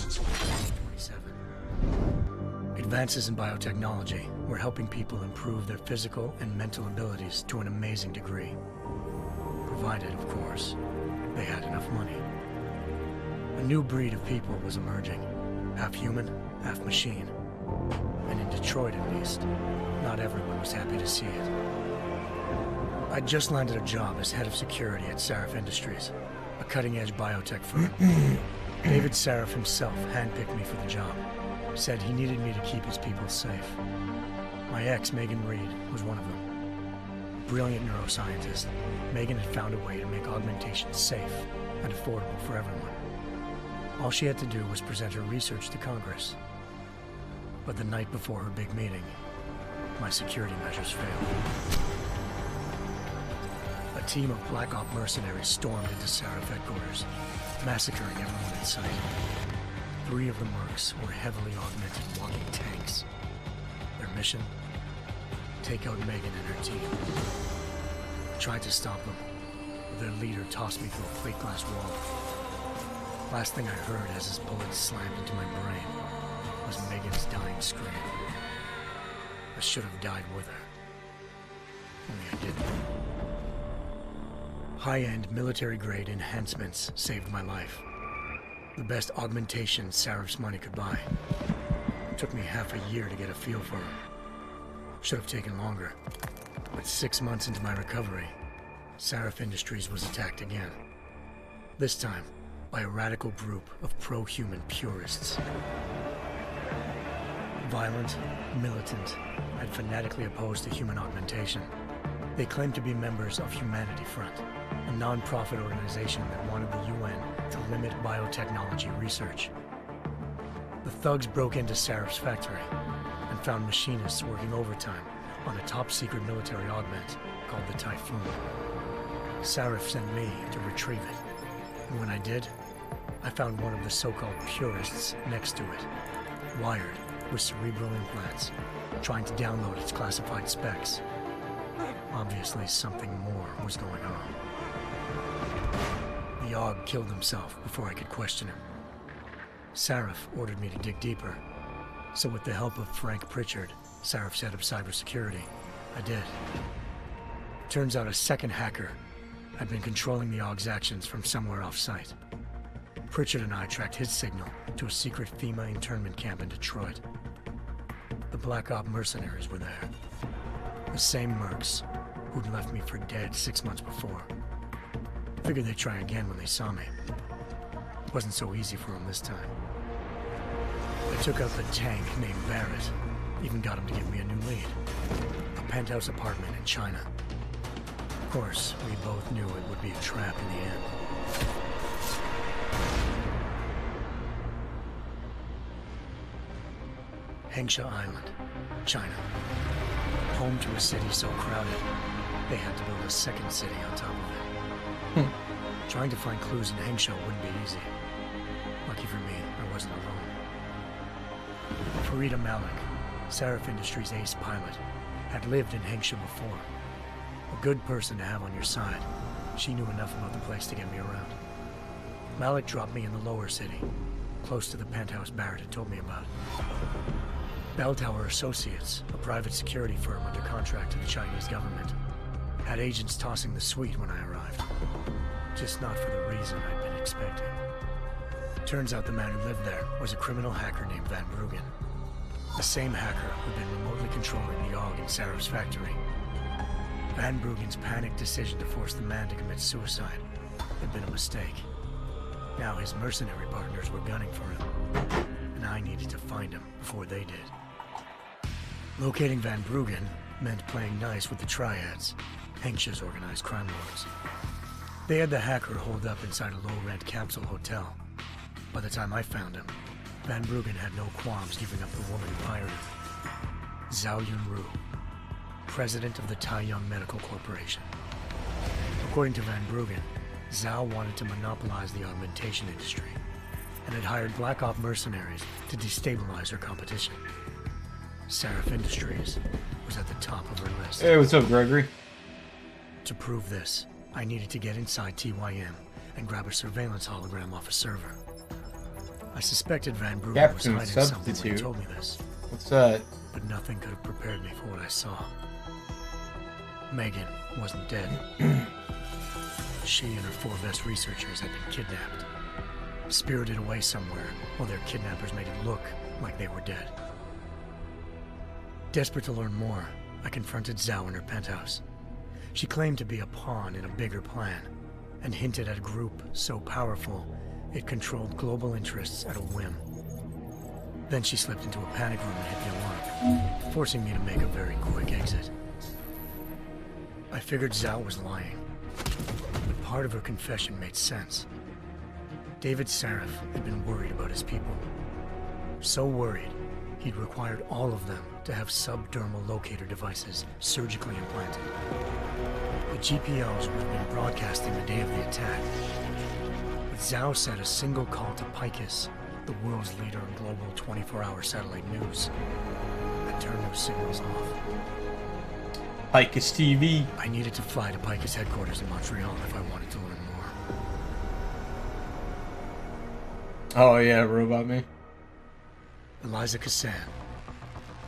27. Advances in biotechnology were helping people improve their physical and mental abilities to an amazing degree. Provided, of course, they had enough money. A new breed of people was emerging, half human, half machine. And in Detroit, at least, not everyone was happy to see it. I'd just landed a job as head of security at Sarif Industries, a cutting-edge biotech firm. David Sarif himself handpicked me for the job, said he needed me to keep his people safe. My ex, Megan Reed, was one of them. Brilliant neuroscientist, Megan had found a way to make augmentation safe and affordable for everyone. All she had to do was present her research to Congress. But the night before her big meeting, my security measures failed. A team of Black Op mercenaries stormed into Sarif headquarters, massacring everyone in sight. 3 of the mercs were heavily augmented walking tanks. Their mission? Take out Megan and her team. I tried to stop them, but their leader tossed me through a plate glass wall. Last thing I heard as his bullets slammed into my brain was Megan's dying scream. I should have died with her. Only I didn't. High-end military-grade enhancements saved my life. The best augmentation Sarif's money could buy. It took me half a year to get a feel for her. Should have taken longer. But 6 months into my recovery, Sarif Industries was attacked again. This time, by a radical group of pro-human purists. Violent, militant, and fanatically opposed to human augmentation. They claimed to be members of Humanity Front, a non-profit organization that wanted the UN to limit biotechnology research. The thugs broke into Sarif's factory and found machinists working overtime on a top-secret military augment called the Typhoon. Sarif sent me to retrieve it, and when I did, I found one of the so-called purists next to it, wired with cerebral implants, trying to download its classified specs. Obviously, something more was going on. The Aug killed himself before I could question him. Sarif ordered me to dig deeper, so with the help of Frank Pritchard, Sarif's head of cybersecurity, I did. Turns out a second hacker had been controlling the Aug's actions from somewhere off-site. Pritchard and I tracked his signal to a secret FEMA internment camp in Detroit. The Black Op mercenaries were there. The same mercs who'd left me for dead 6 months before. Figured they'd try again when they saw me. It wasn't so easy for them this time. I took out the tank named Barrett, even got him to give me a new lead. A penthouse apartment in China. Of course, we both knew it would be a trap in the end. Hengsha Island, China. Home to a city so crowded, they had to build a second city on top of it. Trying to find clues in Hengsha wouldn't be easy. Lucky for me, I wasn't alone. Farida Malik, Sarif Industries' ace pilot, had lived in Hengsha before. A good person to have on your side. She knew enough about the place to get me around. Malik dropped me in the lower city, close to the penthouse Barrett had told me about. Bell Tower Associates, a private security firm under contract to the Chinese government, had agents tossing the suite when I arrived. Just not for the reason I'd been expecting. Turns out the man who lived there was a criminal hacker named Van Bruggen. The same hacker who'd been remotely controlling the Aug in Sarif's factory. Van Bruggen's panicked decision to force the man to commit suicide had been a mistake. Now his mercenary partners were gunning for him, and I needed to find him before they did. Locating Van Bruggen meant playing nice with the Triads, Hengsha's organized crime lords. They had the hacker holed up inside a low-rent capsule hotel. By the time I found him, Van Bruggen had no qualms giving up the woman who hired him. Zhao Yunru, president of the Taiyang Medical Corporation. According to Van Bruggen, Zhao wanted to monopolize the augmentation industry and had hired Black Op mercenaries to destabilize her competition. Sarif Industries was at the top of her list. Hey, what's up, Gregory? To prove this, I needed to get inside TYM and grab a surveillance hologram off a server. I suspected Van Brugge was Captain hiding something when he Substitute. told me this, What's that? but nothing could have prepared me for what I saw. Megan wasn't dead. She and her 4 best researchers had been kidnapped, spirited away somewhere while their kidnappers made it look like they were dead. Desperate to learn more, I confronted Zhao in her penthouse. She claimed to be a pawn in a bigger plan, and hinted at a group so powerful it controlled global interests at a whim. Then she slipped into a panic room and hit the alarm, forcing me to make a very quick exit. I figured Zhao was lying, but part of her confession made sense. David Sarif had been worried about his people. So worried, he'd required all of them to have subdermal locator devices surgically implanted. The GPOs would have been broadcasting the day of the attack. But Zhao said a single call to Picus, the world's leader in global 24-hour satellite news, had turned those signals off. Picus TV. I needed to fly to Picus headquarters in Montreal if I wanted to learn more. Oh yeah, robot me. Eliza Cassan,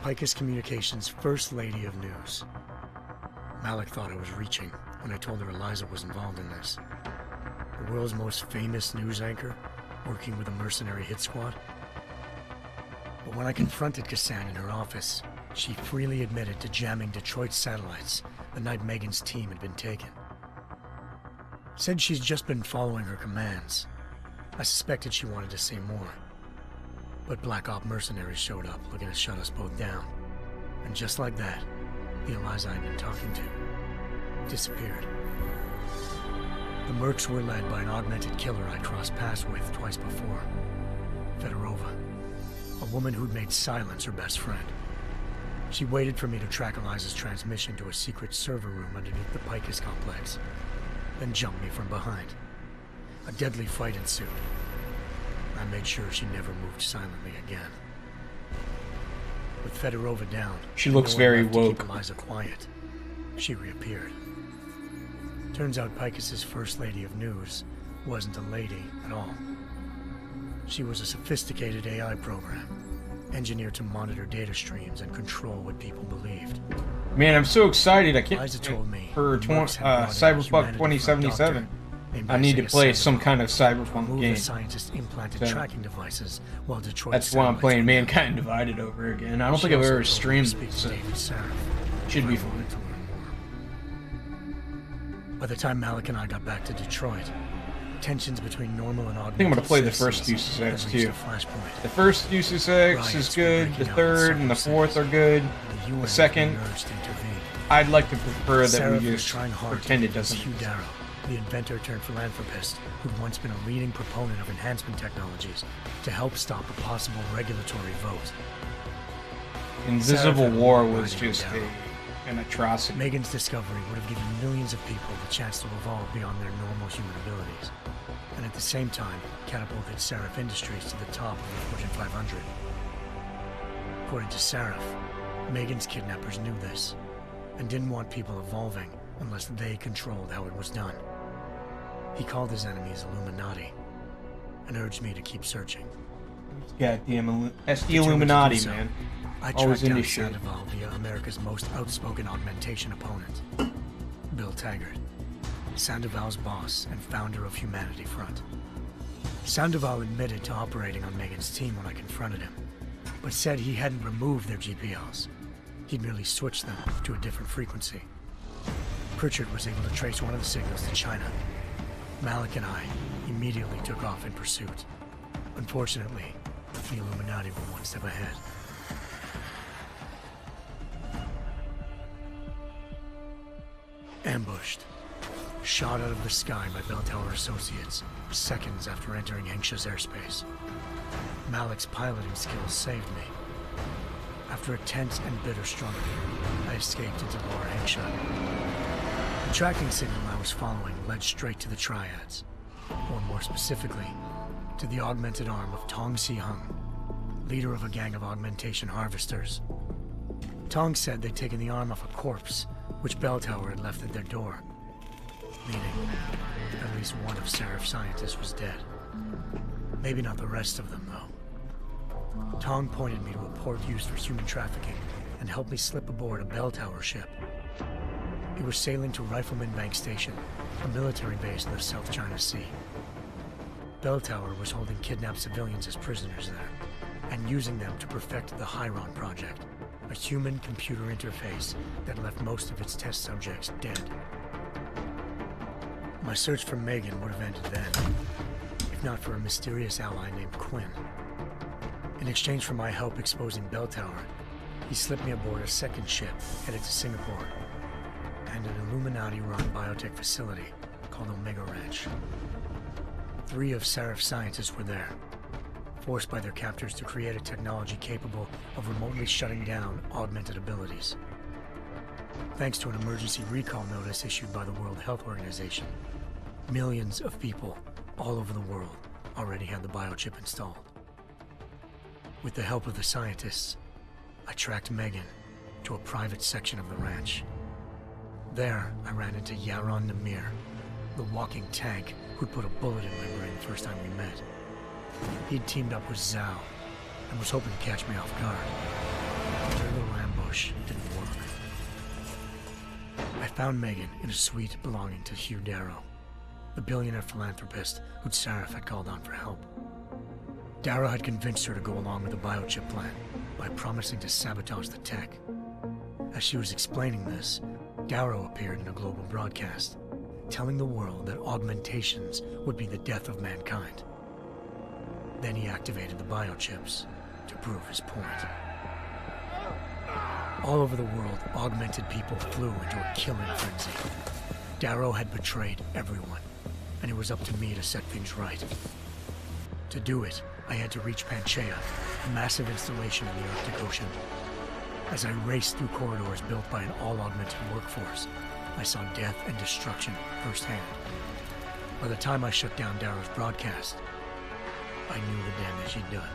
Picus Communications' First Lady of News. Malik thought I was reaching when I told her Eliza was involved in this. The world's most famous news anchor, working with a mercenary hit squad. But when I confronted Cassan in her office, she freely admitted to jamming Detroit's satellites the night Megan's team had been taken. Said she's just been following her commands. I suspected she wanted to say more. But Black Op mercenaries showed up looking to shut us both down. And just like that, the Eliza I'd been talking to disappeared. The mercs were led by an augmented killer I'd crossed paths with twice before. Fedorova, a woman who'd made silence her best friend. She waited for me to track Eliza's transmission to a secret server room underneath the Picus complex, then jumped me from behind. A deadly fight ensued. I made sure she never moved silently again. With Fedorova down, She looks very to keep woke. Eliza quiet. She reappeared. Turns out Picus's First Lady of News wasn't a lady at all. She was a sophisticated AI program, engineered to monitor data streams and control what people believed. Man, I'm so excited. I can't. Eliza told me For the mercs had brought in a Cyberpunk humanity from a 2077. doctor named I need to Isaiah play Sandoval. some kind of Cyberpunk Move game. the scientists implanted So, tracking devices while Detroit. That's why I'm playing Mankind Divided over again. I don't think I've ever streamed it, so should be fun. By the time Malik and I got back to Detroit, tensions between normal and augmented I think I'm gonna play the citizens first Deuces X had reached too. a flashpoint. The first Deuces X is Riots were good, the breaking out in third and the several fourth are cities. good. The UN The second, emerged to intervene. I'd like to prefer that Sarif we was just trying hard pretend to it convince doesn't. Hugh Darrow, the inventor turned philanthropist who'd once been a leading proponent of enhancement technologies, to help stop a possible regulatory vote. Invisible Sarif had War been was riding just Darrow. an atrocity. Megan's discovery would have given millions of people the chance to evolve beyond their normal human abilities, and at the same time catapulted Sarif Industries to the top of the Fortune 500. According to Sarif, Megan's kidnappers knew this, and didn't want people evolving unless they controlled how it was done. He called his enemies Illuminati, and urged me to keep searching. Goddamn, that's the Determined to do Illuminati, so, man. I Always tracked down into shit. Sandoval via America's most outspoken augmentation opponent, Bill Taggart, Sandoval's boss and founder of Humanity Front. Sandoval admitted to operating on Megan's team when I confronted him, but said he hadn't removed their GPLs. He'd merely switched them to a different frequency. Pritchard was able to trace one of the signals to China. Malik and I immediately took off in pursuit. Unfortunately, the Illuminati were one step ahead. Ambushed. Shot out of the sky by Bell Tower Associates, seconds after entering Hengsha's airspace. Malik's piloting skills saved me. After a tense and bitter struggle, I escaped into Lower Hengsha. The tracking signal I was following led straight to the Triads, or more specifically, to the augmented arm of Tong Si-hung, leader of a gang of augmentation harvesters. Tong said they'd taken the arm off a corpse, which Bell Tower had left at their door, meaning at least one of Sarif's scientists was dead. Maybe not the rest of them, though. Tong pointed me to a port used for human trafficking and helped me slip aboard a bell tower ship. It was sailing to Rifleman Bank Station, a military base in the South China Sea. Bell Tower was holding kidnapped civilians as prisoners there, and using them to perfect the Hyron Project, a human-computer interface that left most of its test subjects dead. My search for Megan would have ended then, if not for a mysterious ally named Quinn. In exchange for my help exposing Bell Tower, he slipped me aboard a second ship headed to Singapore, and an Illuminati-run biotech facility called Omega Ranch. 3 of Serif's scientists were there, forced by their captors to create a technology capable of remotely shutting down augmented abilities. Thanks to an emergency recall notice issued by the World Health Organization, millions of people all over the world already had the biochip installed. With the help of the scientists, I tracked Megan to a private section of the ranch. There, I ran into Yaron Namir, the walking tank who'd put a bullet in my brain the first time we met. He'd teamed up with Zhao and was hoping to catch me off guard. Their little ambush didn't work. I found Megan in a suite belonging to Hugh Darrow, the billionaire philanthropist who'd Serif had called on for help. Darrow had convinced her to go along with the biochip plan by promising to sabotage the tech. As she was explaining this, Darrow appeared in a global broadcast, telling the world that augmentations would be the death of mankind. Then he activated the biochips to prove his point. All over the world, augmented people flew into a killing frenzy. Darrow had betrayed everyone, and it was up to me to set things right. To do it, I had to reach Panchaea, a massive installation in the Arctic Ocean. As I raced through corridors built by an all-augmented workforce, I saw death and destruction firsthand. By the time I shut down Darrow's broadcast, I knew the damage he'd done.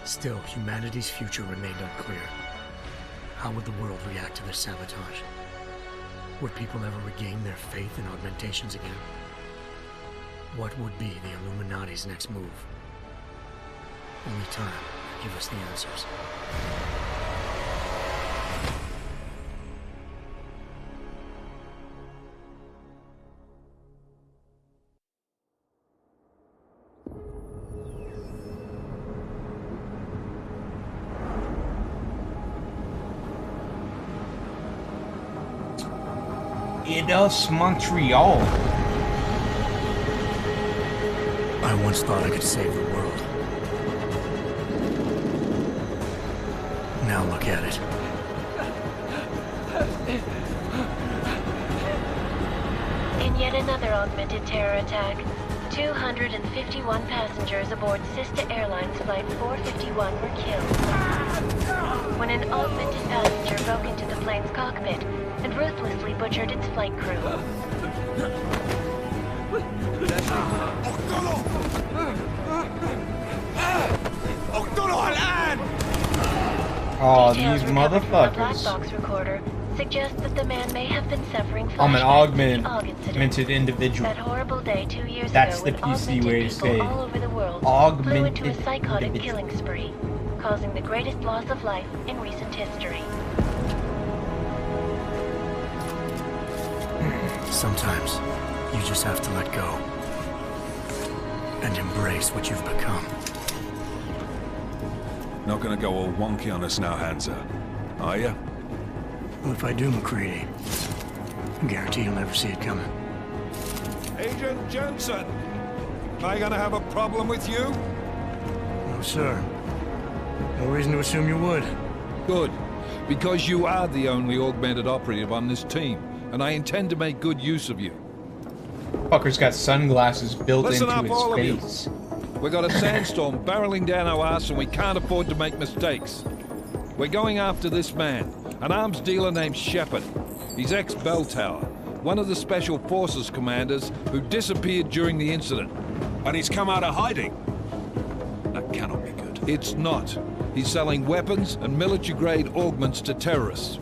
Still, humanity's future remained unclear. How would the world react to this sabotage? Would people ever regain their faith in augmentations again? What would be the Illuminati's next move? Only time will give us the answers. Deus, Montreal. I once thought I could save the world. Now look at it. In yet another augmented terror attack, 251 passengers aboard Sister Airlines Flight 451 were killed when an augmented passenger broke into the plane's cockpit and ruthlessly butchered its flight crew. Oh, Details these recovered from the black motherfuckers. box recorder suggest that the man may have been suffering I'm an flashbacks to the Og augmented individual. That horrible day 2 years That's ago the when PC augmented way to people say all over the world flew into a augmented psychotic individual. killing spree, causing the greatest loss of life in recent history. Sometimes, you just have to let go. And embrace what you've become. Not gonna go all wonky on us now, Hansa, are ya? Well, if I do, McCready, I guarantee you'll never see it coming. Agent Jensen! Am I gonna have a problem with you? No, sir. No reason to assume you would. Good. Because you are the only augmented operative on this team, and I intend to make good use of you. Fucker's got sunglasses built Listen into up, all of his you. face. We got a sandstorm barreling down our ass and we can't afford to make mistakes. We're going after this man, an arms dealer named Shepard. He's ex-Bell Tower, one of the Special Forces commanders who disappeared during the incident. And he's come out of hiding. That cannot be good. It's not. He's selling weapons and military-grade augments to terrorists.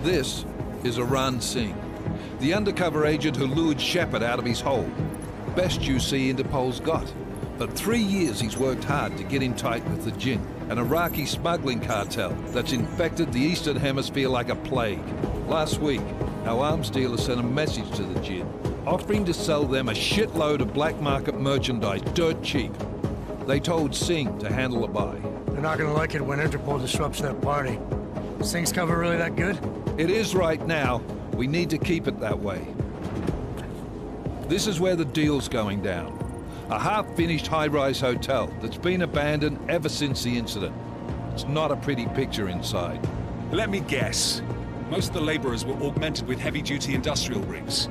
This is Aran Singh, the undercover agent who lured Shepard out of his hole. best UC Interpol's got. For 3 years he's worked hard to get in tight with the Jinn, an Iraqi smuggling cartel that's infected the Eastern Hemisphere like a plague. Last week, our arms dealer sent a message to the Jinn, offering to sell them a shitload of black market merchandise dirt cheap. They told Singh to handle the buy. They're not gonna like it when Interpol disrupts their party. Singh's cover really that good? It is right now. We need to keep it that way. This is where the deal's going down. A half-finished high-rise hotel that's been abandoned ever since the incident. It's not a pretty picture inside. Let me guess. Most of the laborers were augmented with heavy-duty industrial rigs.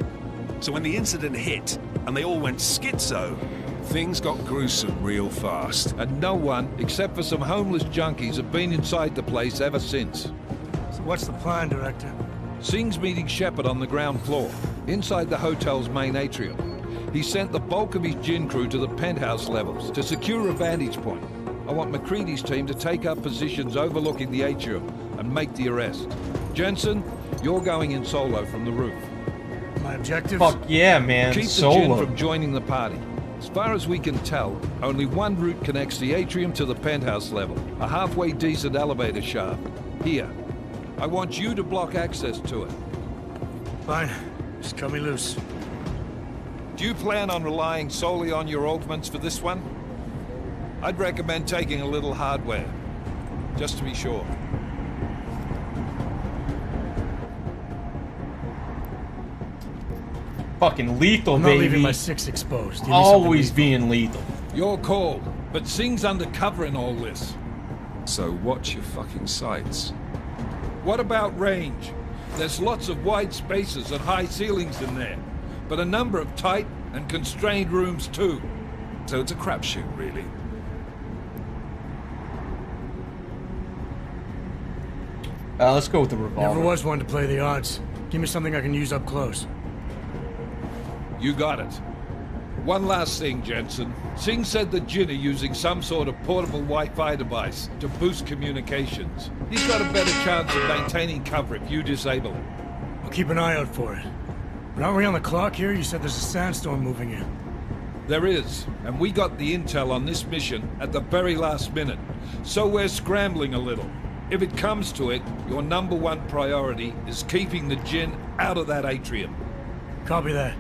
So when the incident hit, and they all went schizo, things got gruesome real fast. And no one, except for some homeless junkies, have been inside the place ever since. So what's the plan, Director? Singh's meeting Shepard on the ground floor, inside the hotel's main atrium. He sent the bulk of his Jinn crew to the penthouse levels to secure a vantage point. I want McCready's team to take up positions overlooking the atrium and make the arrest. Jensen, you're going in solo from the roof. My objective? Fuck yeah, man. Keep Solo. the Jinn from joining the party. As far as we can tell, only one route connects the atrium to the penthouse level. A halfway decent elevator shaft. Here. I want you to block access to it. Fine. Just cut me loose. Do you plan on relying solely on your augments for this one? I'd recommend taking a little hardware, just to be sure. Fucking lethal, I'm not baby. leaving my 6 exposed. Give me Always something being lethal. Your call, but Singh's undercover in all this. So watch your fucking sights. What about range? There's lots of wide spaces and high ceilings in there, but a number of tight and constrained rooms too. So it's a crapshoot, really. Let's go with the revolver. Never was one to play the odds. Give me something I can use up close. You got it. One last thing, Jensen. Singh said the Jinn are using some sort of portable Wi-Fi device to boost communications. He's got a better chance of maintaining cover if you disable it. I'll keep an eye out for it. But aren't we on the clock here? You said there's a sandstorm moving in. There is, and we got the intel on this mission at the very last minute. So we're scrambling a little. If it comes to it, your #1 priority is keeping the Jinn out of that atrium. Copy that.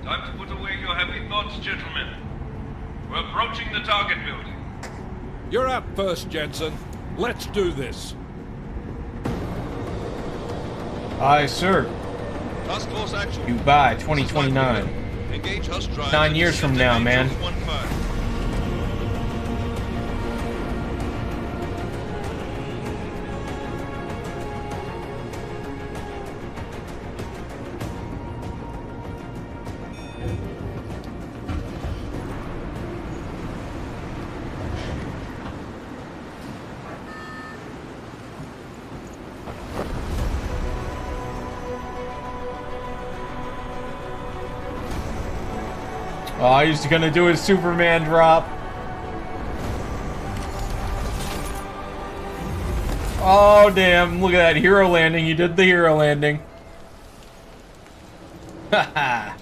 Time to put away your heavy thoughts, gentlemen. We're approaching the target building. You're up first, Jensen. Let's do this. Aye, sir. Task Force action. Dubai, 2029. Engage Hus drive. 9 years from now, man. 15. Oh, he's gonna do his Superman drop. Oh, damn. Look at that hero landing. He did the hero landing. Haha.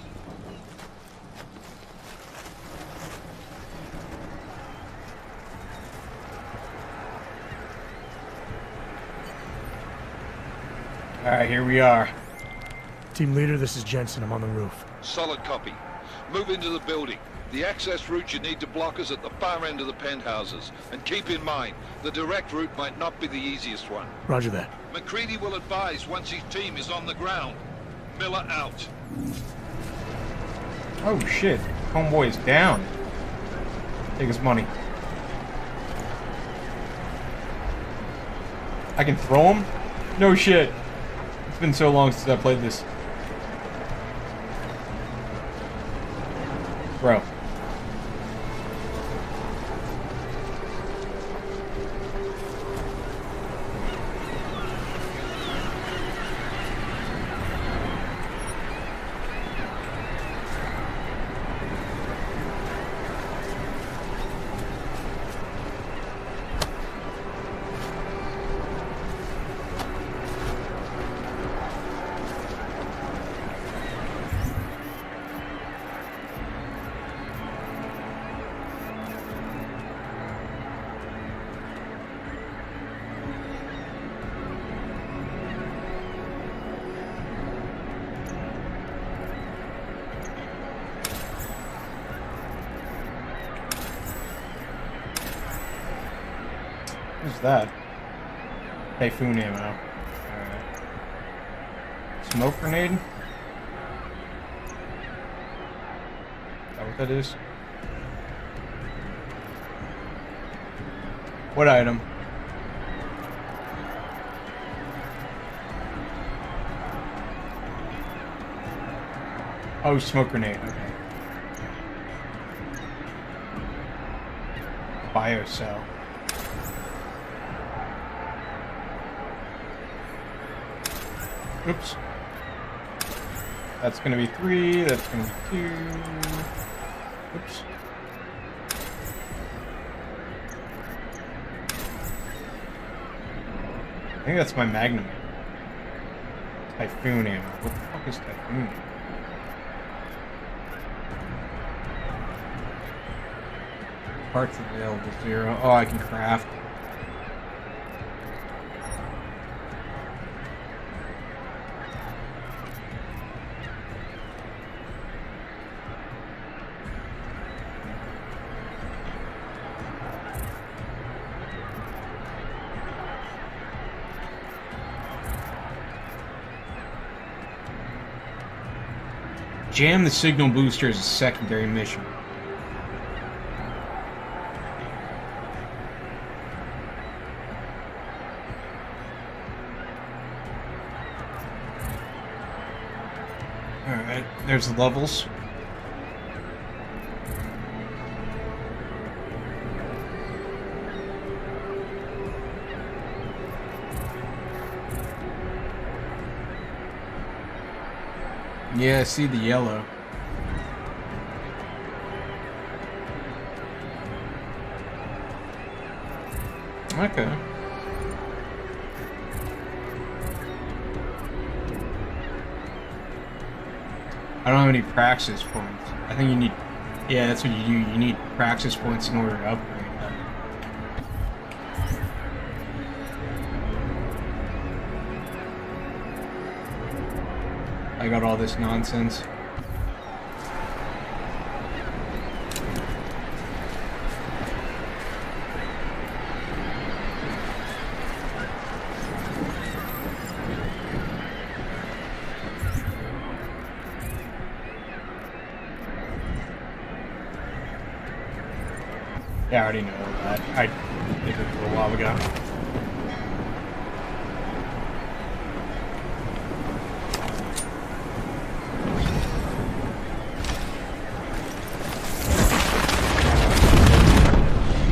Alright, here we are. Team leader, this is Jensen. I'm on the roof. Solid copy. Move into the building. The access route you need to block is at the far end of the penthouses. And keep in mind, the direct route might not be the easiest one. Roger that. McCready will advise once his team is on the ground. Miller out. Oh, shit. Homeboy is down. Take his money. I can throw him? No shit. It's been so long since I played this. Bro. What's that? Typhoon ammo. Alright. Smoke grenade? Is that what that is? What item? Oh, smoke grenade. Okay. Biocell. Oops. That's gonna be 3, that's gonna be 2. Oops. I think that's my Magnum. Typhoon ammo. What the fuck is Typhoon? Parts available 0. Oh, I can craft. Jam the signal booster as a secondary mission. Alright, there's the levels. Yeah, I see the yellow. Okay. I don't have any praxis points. I think you need... Yeah, that's what you do. You need praxis points in order to upgrade them. I got all this nonsense. Yeah, I already know that. I did it a little while ago.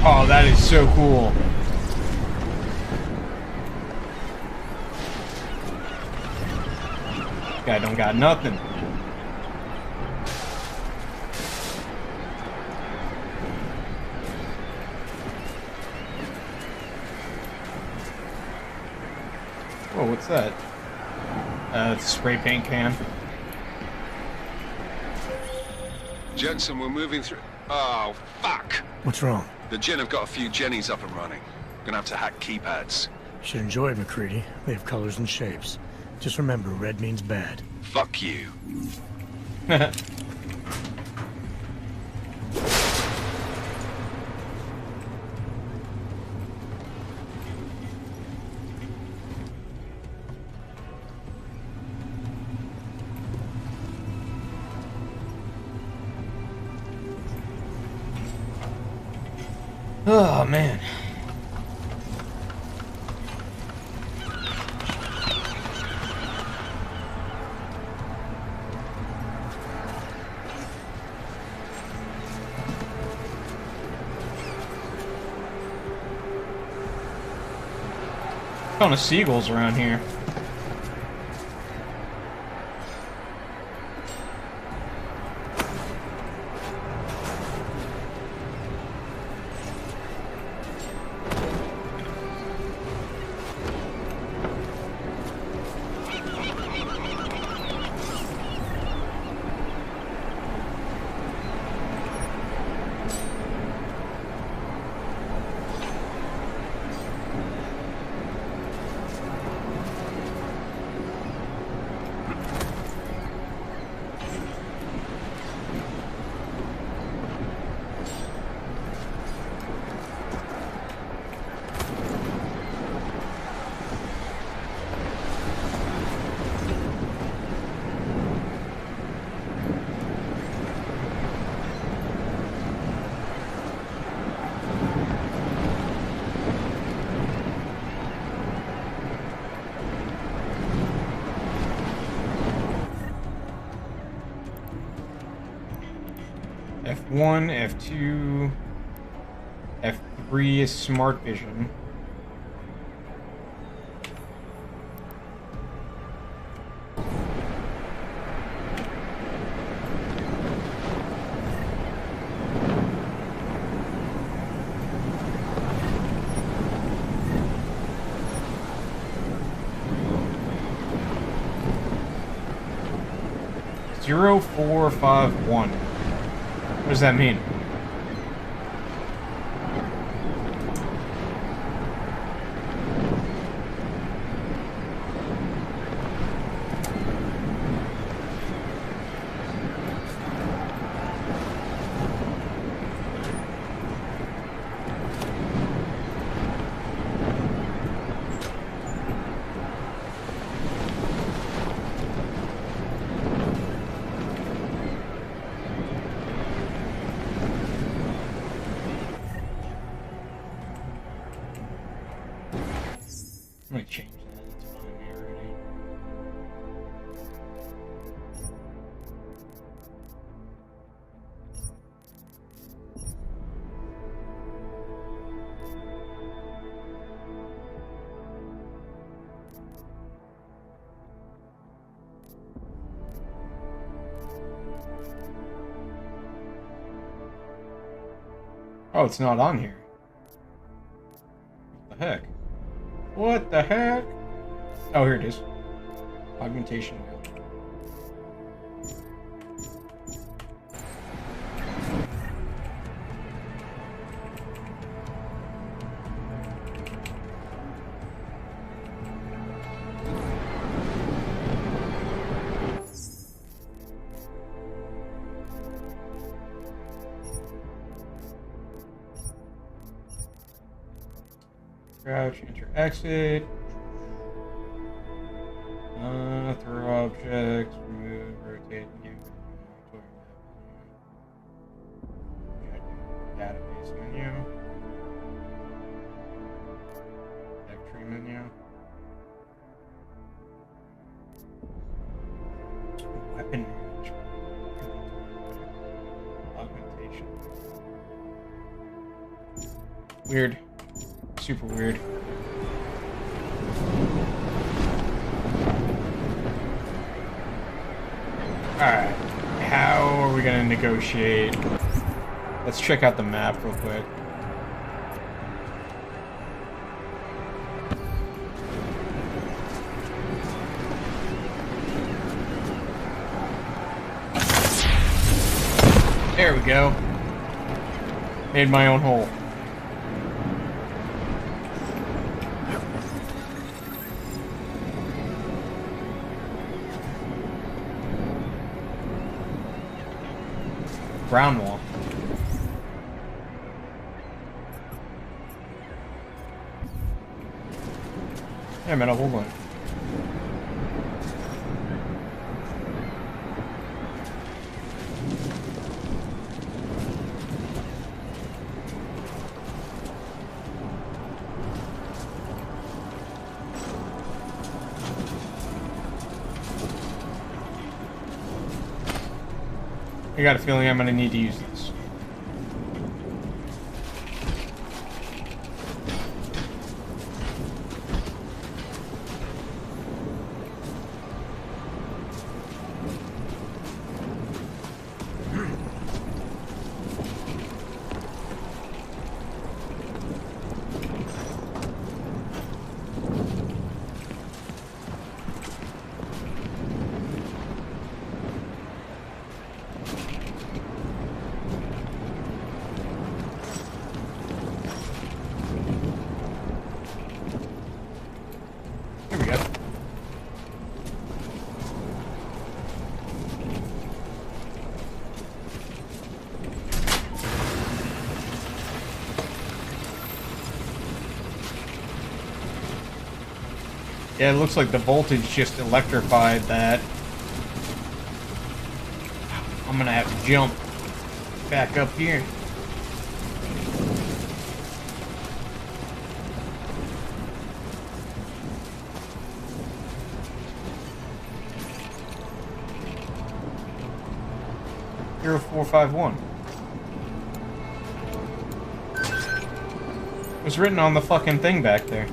Oh, that is so cool. Guy don't got nothing. Oh, what's that? It's a spray paint can. Jensen, we're moving through... Oh, fuck! What's wrong? The Gen have got a few Jennies up and running. Gonna have to hack keypads. You should enjoy it, McCready. They have colors and shapes. Just remember, red means bad. Fuck you. Oh, man. Ton of seagulls around here. F1, F2, F3 is smart vision. Zero, 4, 5, 1. What does that mean? I'm gonna change that. It's fine me already. Oh, it's not on here. What the heck? What the heck? Oh, here it is. Augmentation wheel. Crouch, enter, exit. Throw objects, move, rotate, game menu, database menu, directory menu, weapon management, augmentation. Weird. Super weird. Alright, how are we gonna negotiate? Let's check out the map real quick. There we go. Made my own hole. Brown wall. Yeah, man, hold on. I got a feeling I'm gonna need to use this. Yeah, it looks like the voltage just electrified that. I'm gonna have to jump back up here. Zero, 4, 5, 1. It was written on the fucking thing back there.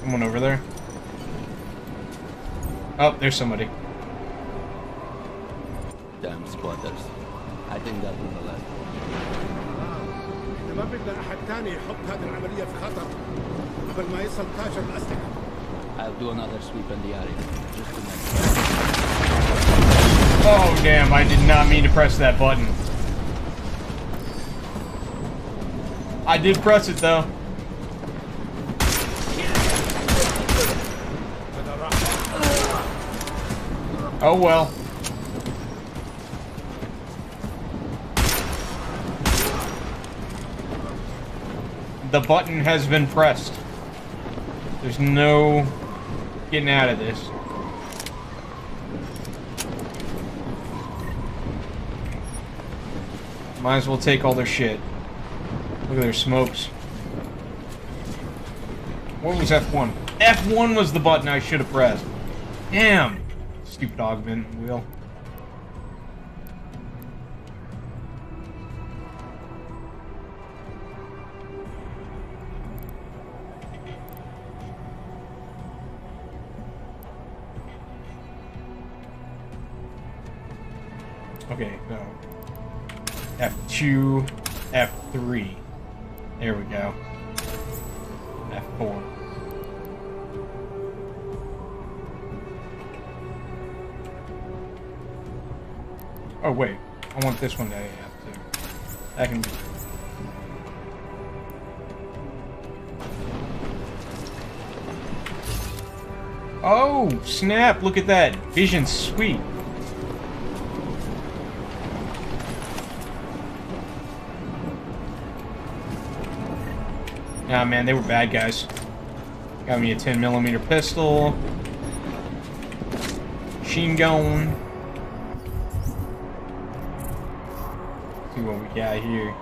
Someone over there. Oh, there's somebody. Damn squatters. I think that was the last one. ما بدنا أحد تاني يحط هذه العملية في خطر قبل ما يصل تاجر الأسلحة. I'll do another sweep in the area, just to make Oh, damn, I did not mean to press that button. I did press it, though. Oh, well. The button has been pressed. There's no getting out of this. Might as well take all their shit. Look at their smokes. What was F1? F1 was the button I should have pressed. Damn! Stupid augment wheel. Okay, no. F2, F3. There we go. F4. Oh wait, I want this one to have too. That can be. Oh, snap, look at that. Vision's sweet. Nah, man, they were bad guys. Got me a 10mm pistol. Machine gun. See what we got here.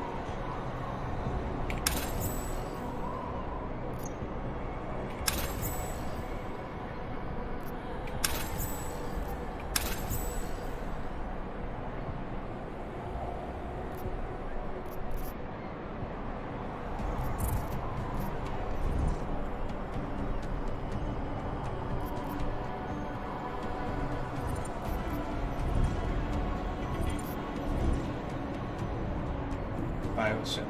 Biocells.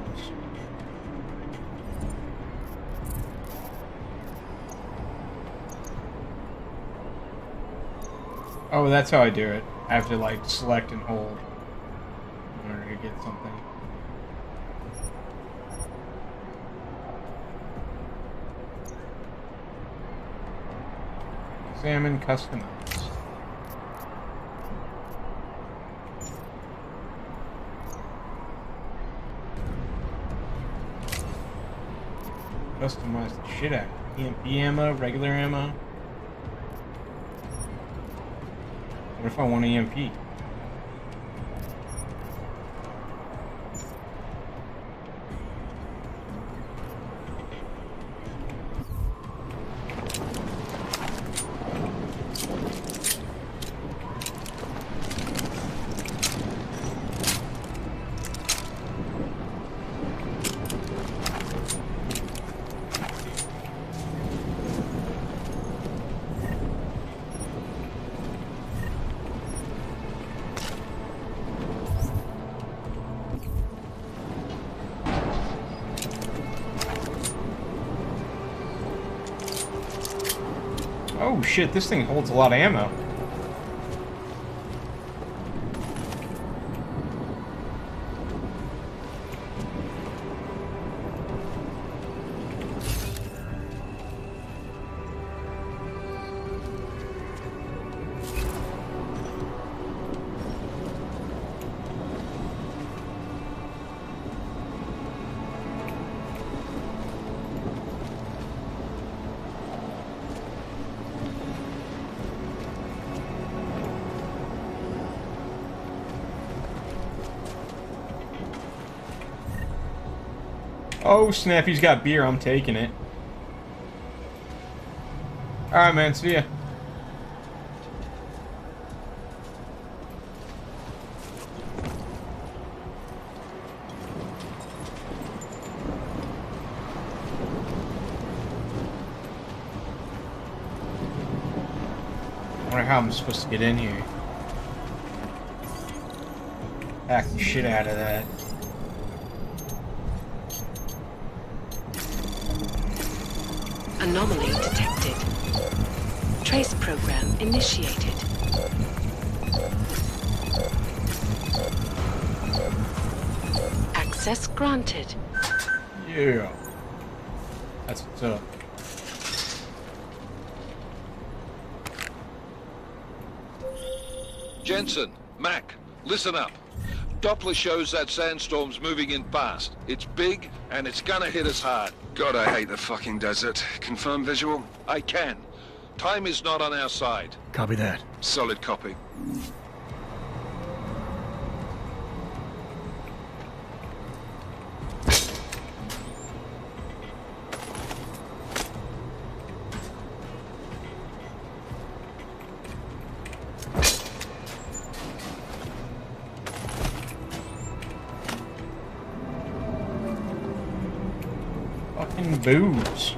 Oh, that's how I do it. I have to like select and hold in order to get something. Examine customize. Customize the shit out of it. EMP ammo, regular ammo. What if I want EMP? Oh shit, this thing holds a lot of ammo. Oh snap, he's got beer, I'm taking it. Alright man, see ya. wonder how I'm supposed to get in here. Hack the shit out of that. Anomaly detected. Trace program initiated. Access granted. Yeah. That's what's up. Jensen, Mac, listen up. Doppler shows that sandstorm's moving in fast. It's big, and it's gonna hit us hard. God, I hate the fucking desert. Confirm visual? I can. Time is not on our side. Copy that. Solid copy. Fucking booze.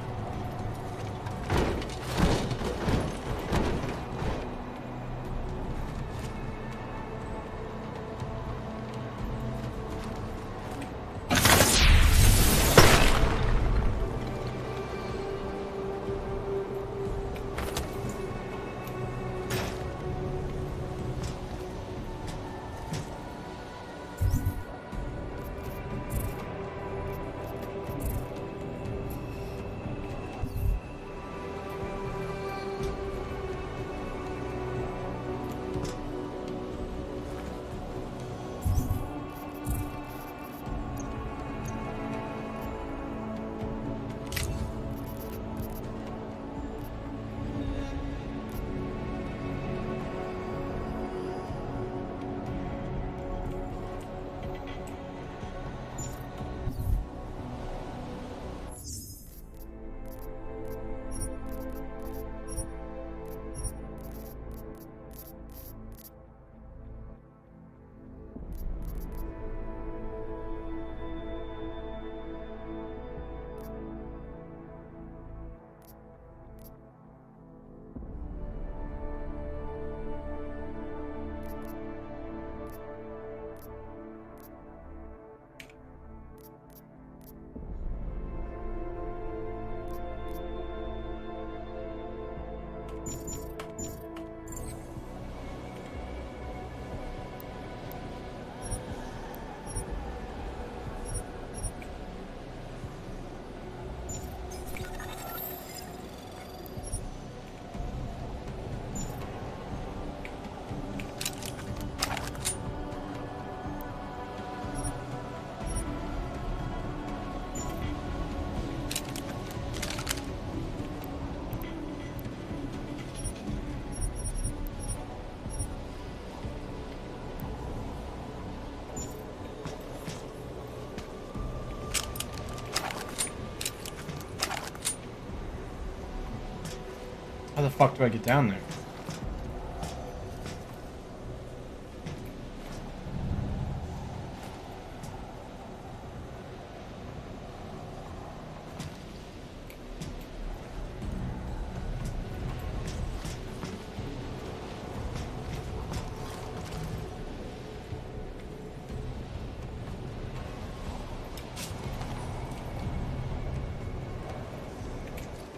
How the fuck do I get down there?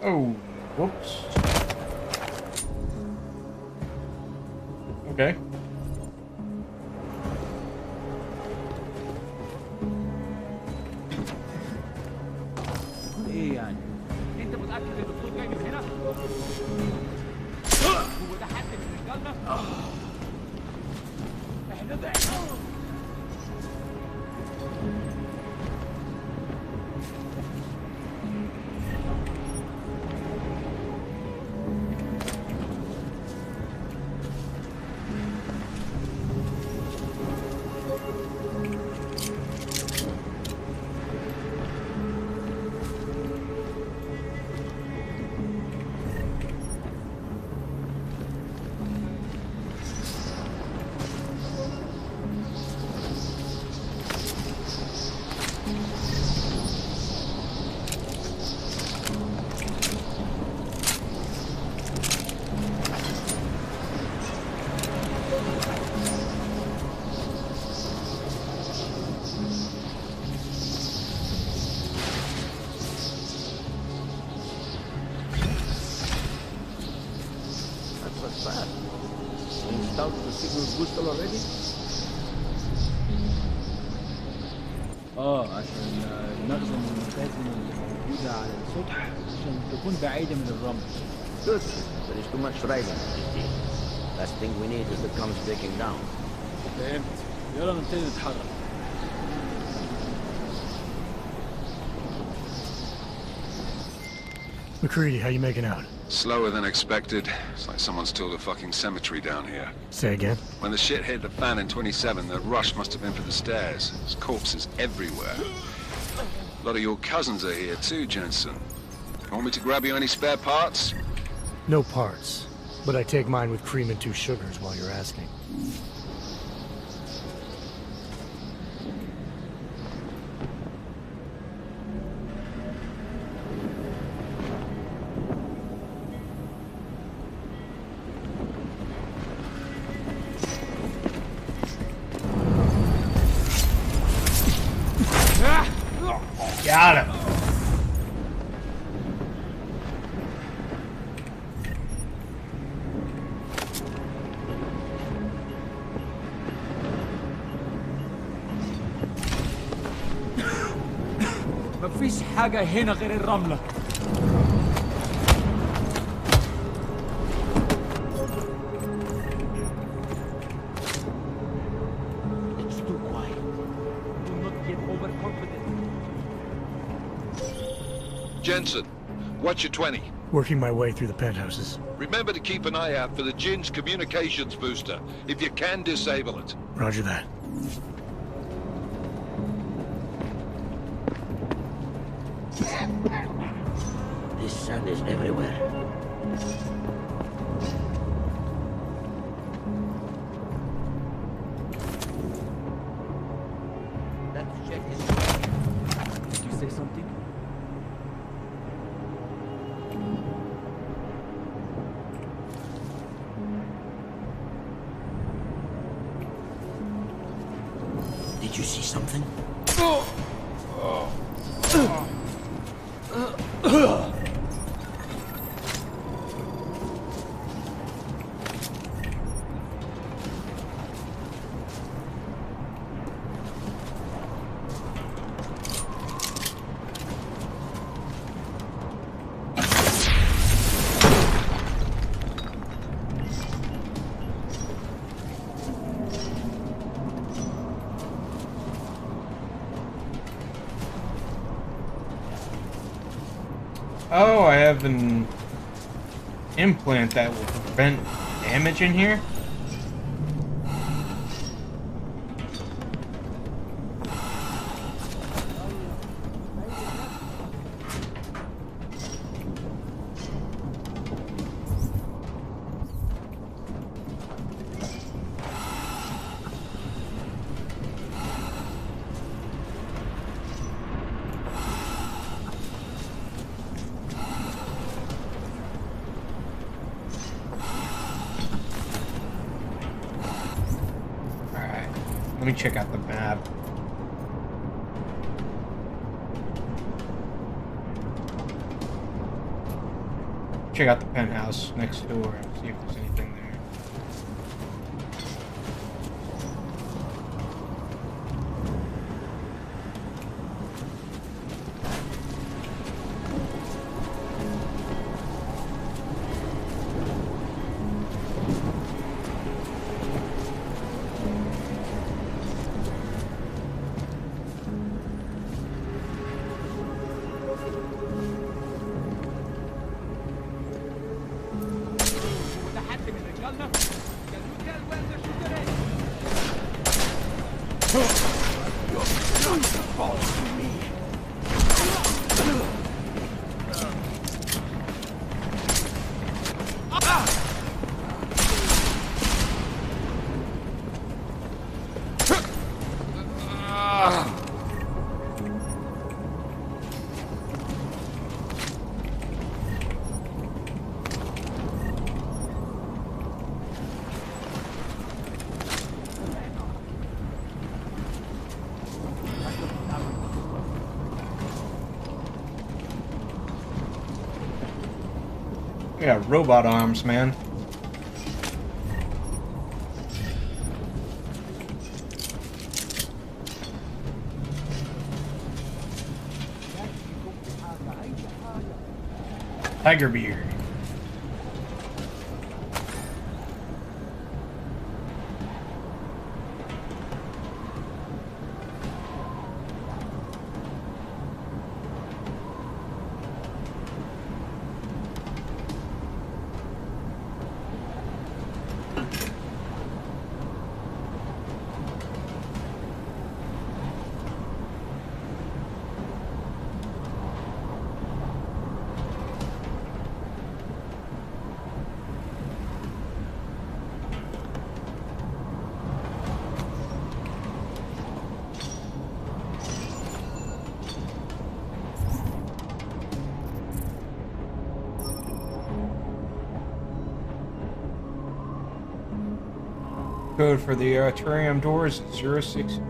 Oh, whoops. Okay. ايه يعني؟ انت متأكد ان الدكتور جاي من هنا؟ هو ده حد من رجالنا؟ احنا ضعنا. out the signal booster already? عشان نخزن المخازن اللي موجودة على السطح عشان تكون بعيدة من الرمل. Good. There is too much riding, you see. Last thing we need is the comms breaking down. فهمت. يلا نبتدي نتحرك. McCready, how you making out? Slower than expected. It's like someone's tilled a fucking cemetery down here. Say again? When the shit hit the fan in 27, the rush must have been for the stairs. There's corpses everywhere. A lot of your cousins are here too, Jensen. You want me to grab you any spare parts? No parts. But I take mine with cream and 2 sugars while you're asking. Got him. مفيش حاجة هنا غير الرملة. It's too quiet. Do not get overconfident. Jensen, what's your 20? Working my way through the penthouses. Remember to keep an eye out for the Jin's communications booster. If you can, disable it. Roger that. This sand is everywhere. Let's check this. Did you say something? Did you see something? Oh, I have an implant that will prevent damage in here. Let me check out the map. Check out the penthouse next door and see if there's anything there. We got robot arms, man. Tiger beard. Code for the atrium doors 0682.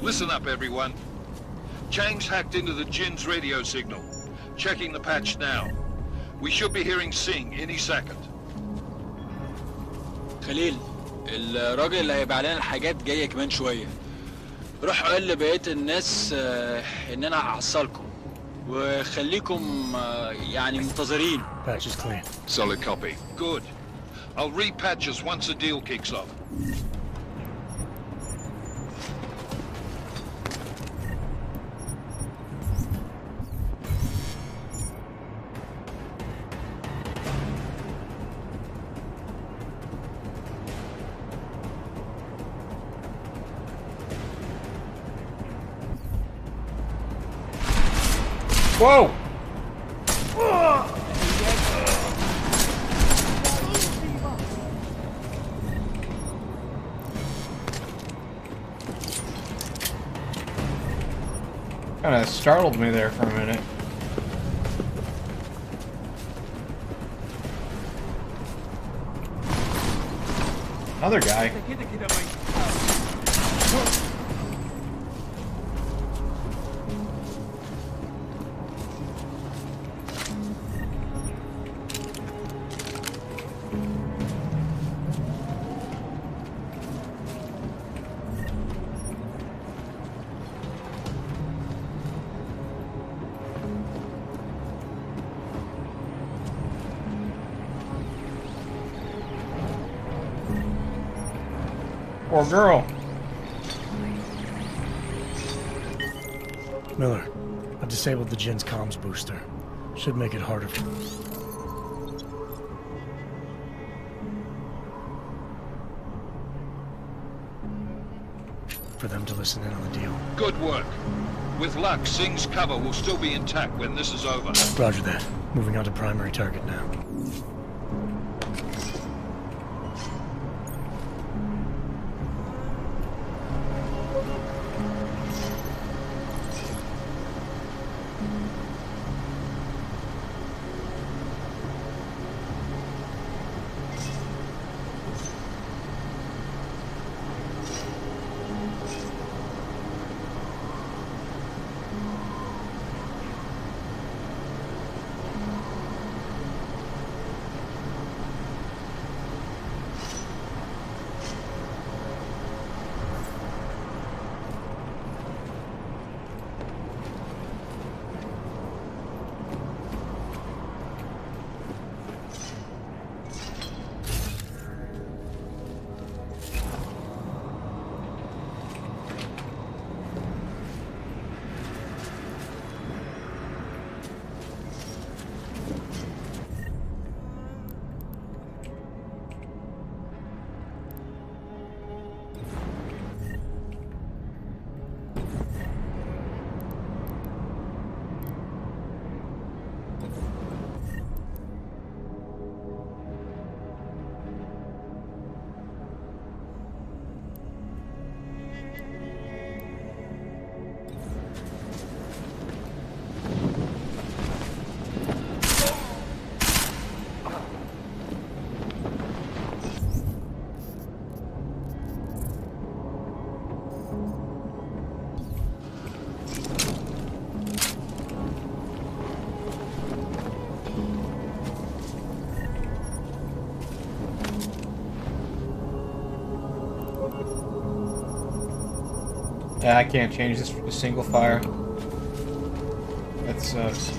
Listen up, everyone. Chang's hacked into the Jin's radio signal. Checking the patch now. We should be hearing Singh any second. خليل، الراجل اللي هيبيع لنا الحاجات جاي كمان شوية. روح قول لبقية الناس إن أنا هحصلكم وخليكم يعني منتظرين. Patch is clean. Solid copy. Good. I'll repatch us once the deal kicks off. Whoa! Kinda startled me there for a minute. Another guy. Poor girl. Miller, I've disabled the Jin's comms booster. Should make it harder for them to listen in on the deal. Good work. With luck, Singh's cover will still be intact when this is over. Roger that. Moving on to primary target now. Yeah, I can't change this to single fire. That sucks.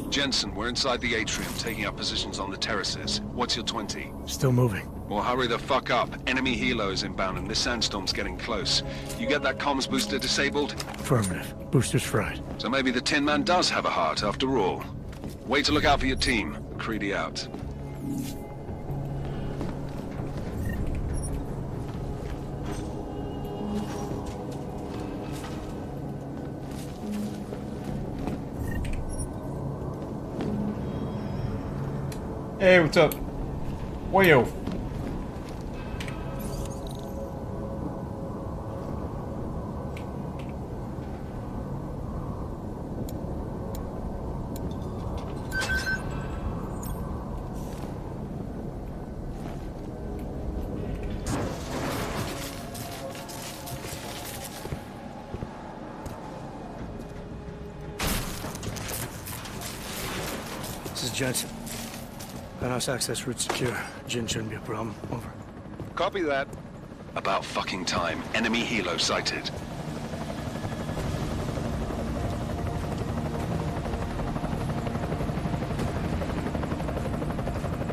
Jensen, we're inside the atrium, taking up positions on the terraces. What's your 20? Still moving. Well, hurry the fuck up. Enemy helos inbound and this sandstorm's getting close. You get that comms booster disabled? Affirmative. Booster's fried. So maybe the Tin Man does have a heart after all. Way to look out for your team. Creedy out. Hey, what's up? Wayo. This is Jensen. Penthouse access route secure. Jin shouldn't be a problem. Over. Copy that. About fucking time. Enemy helo sighted.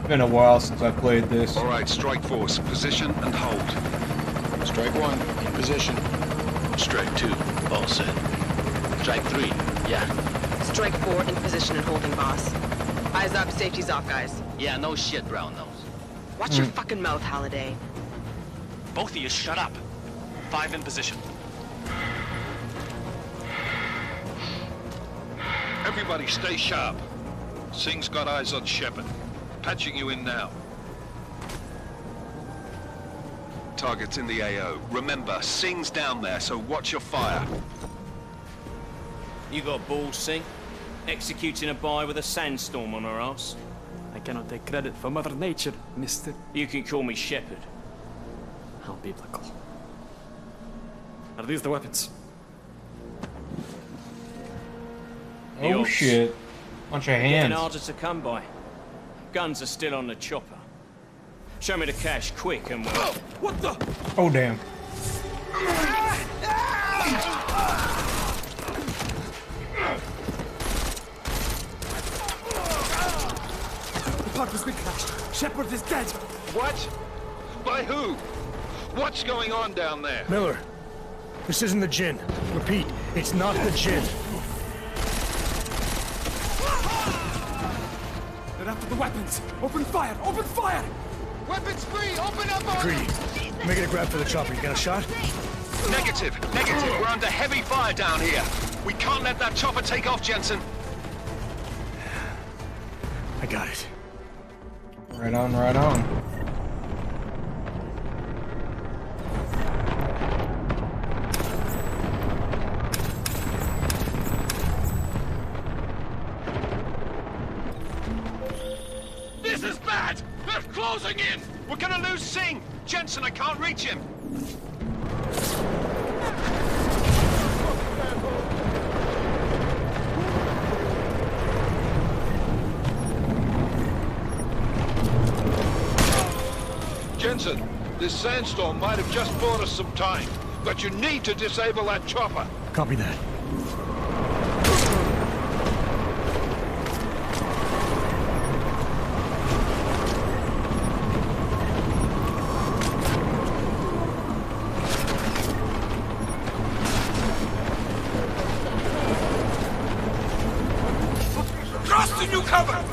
Been a while since I played this. All right, strike force. Position and hold. Strike 1, in position. Strike 2, all set. Strike 3, yeah. Strike 4, in position and holding, boss. Eyes up, safety's off, guys. Yeah, no shit, brown nose. Watch your fucking mouth, Halliday. Both of you, shut up. 5 in position. Everybody stay sharp. Singh's got eyes on Shepard. Patching you in now. Target's in the AO. Remember, Singh's down there, so watch your fire. You got balls, Singh? Executing a buy with a sandstorm on our ass? I cannot take credit for Mother Nature, mister. You can call me Shepard. How biblical. Are these the weapons? Oh shit. Bunch of hands. Getting harder to come by. Guns are still on the chopper. Show me the cash quick and we'll... What the? Oh damn. The park we crashed. Shepard is dead. What? By who? What's going on down there? Miller, this isn't the Jinn. Repeat, it's not the Jinn. They're after the weapons. Open fire! Open fire! Weapons free! Open up! Greedy. Make it a grab for the chopper. You got a shot? Negative. We're under heavy fire down here. We can't let that chopper take off, Jensen. I got it. Right on, right on. This is bad! They're closing in! We're gonna lose Singh! Jensen, I can't reach him! Jensen, this sandstorm might have just bought us some time, but you need to disable that chopper. Copy that. Cross the new cover!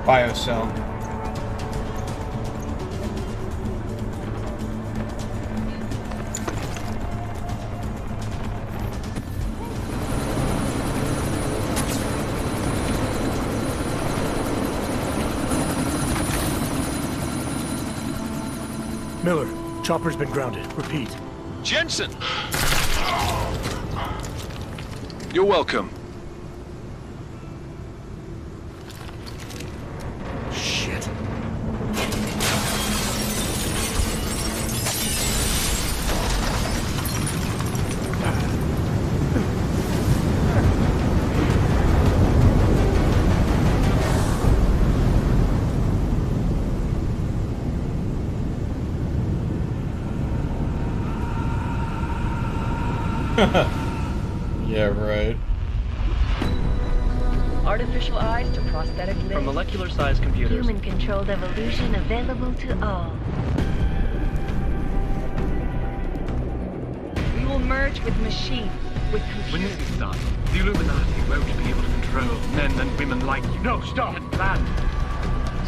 Biocell. Miller, chopper's been grounded. Repeat. Jensen! You're welcome. Shit. Yeah, right. Artificial eyes to prosthetic limbs. From molecular-sized computers. Human-controlled evolution available to all. We will merge with machines, with computers. When this is done, the Illuminati won't be able to control men and women like you. No, stop! And planned.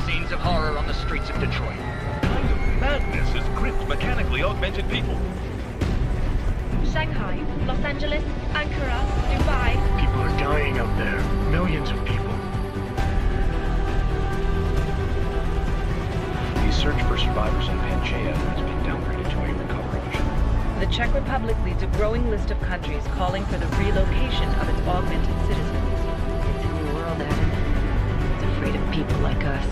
Scenes of horror on the streets of Detroit. What kind of madness has gripped mechanically augmented people? Shanghai, Los Angeles, Ankara, Dubai. People are dying out there. Millions of people. The search for survivors in Panchaea has been downgraded to a recovery mission. The Czech Republic leads a growing list of countries calling for the relocation of its augmented citizens. It's a new world, Adam. It's afraid of people like us.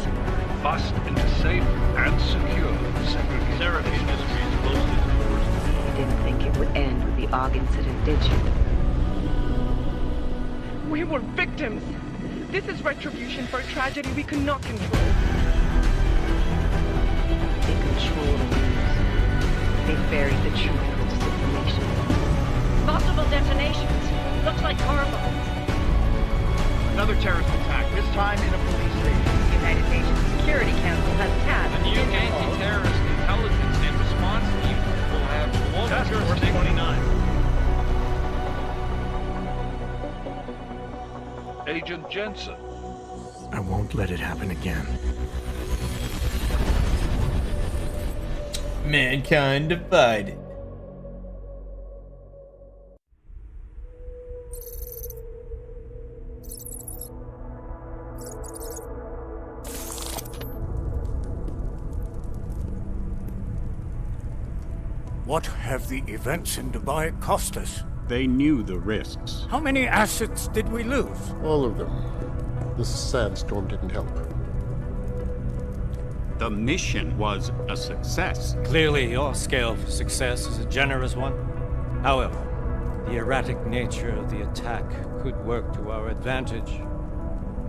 Bust into safe and secure segregation. Seraphine Industries closed its doors. You didn't think it would end with the AUG incident, did you? We were victims. This is retribution for a tragedy we could not control. They control the news. They buried the truth with disinformation. Multiple detonations. Looks like car bombs. Another terrorist attack, this time in a police station. The United Nations Security Council has tabbed The new anti-terrorist intelligence and response team will have Task Force 29. Agent Jensen. I won't let it happen again. Mankind divided. What have the events in Dubai cost us? They knew the risks. How many assets did we lose? All of them. This sandstorm didn't help. The mission was a success. Clearly, your scale for success is a generous one. However, the erratic nature of the attack could work to our advantage.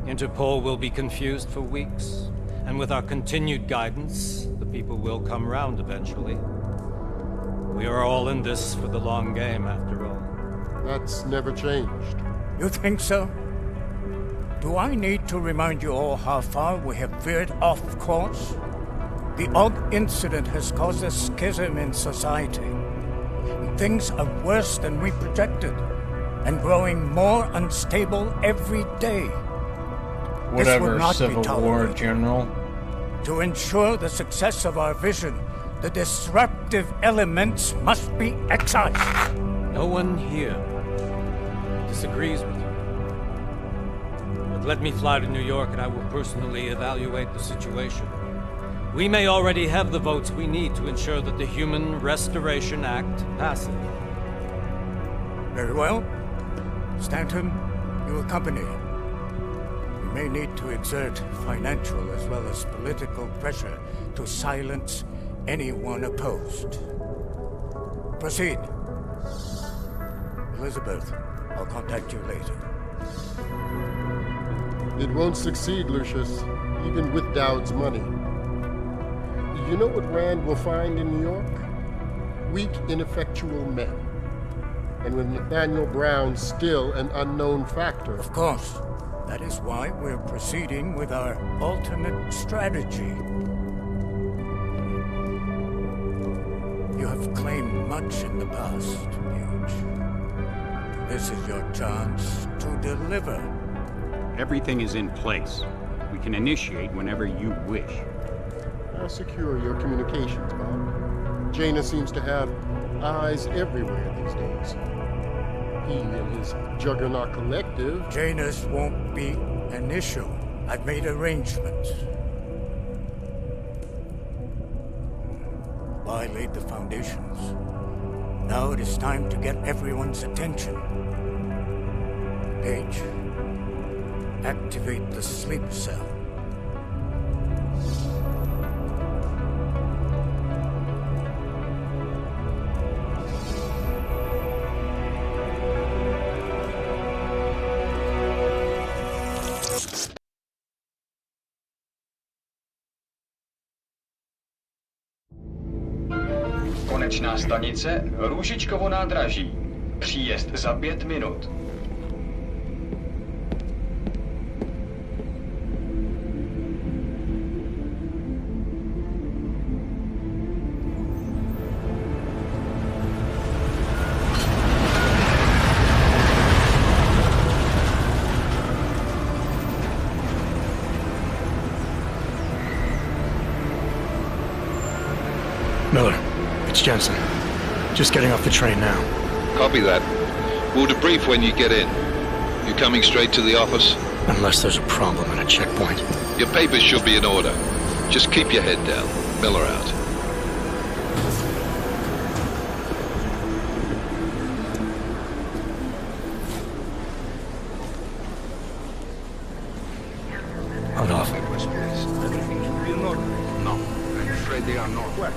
Interpol will be confused for weeks, and with our continued guidance, the people will come round eventually. We are all in this for the long game, after all. That's never changed. You think so? Do I need to remind you all how far we have veered off course? The AUG incident has caused a schism in society. Things are worse than we projected, and growing more unstable every day. Whatever, Civil War, General. To ensure the success of our vision, the disruptive elements must be excised. No one here disagrees with you. But let me fly to New York and I will personally evaluate the situation. We may already have the votes we need to ensure that the Human Restoration Act passes. Very well. Stanton, you accompany. We may need to exert financial as well as political pressure to silence anyone opposed. Proceed. Elizabeth, I'll contact you later. It won't succeed, Lucius, even with Dowd's money. You know what Rand will find in New York? Weak, ineffectual men. And with Nathaniel Brown still an unknown factor. Of course. That is why we're proceeding with our alternate strategy. You have claimed much in the past, Paige. This is your chance to deliver. Everything is in place. We can initiate whenever you wish. I'll secure your communications, Bob. Jaina seems to have eyes everywhere these days. He and his Juggernaut Collective... Jaina's won't be an issue. I've made arrangements. Dubai laid the foundations. Now it is time to get everyone's attention. Page, activate the sleep cell. Konečná stanice Růžičkovo nádraží. Příjezd za 5 minut. Miller, it's Jensen. Just getting off the train now. Copy that. We'll debrief when you get in. You coming straight to the office? Unless there's a problem at a checkpoint. Your papers should be in order. Just keep your head down. Miller out. Hold off. No, I'm afraid they are not. Where?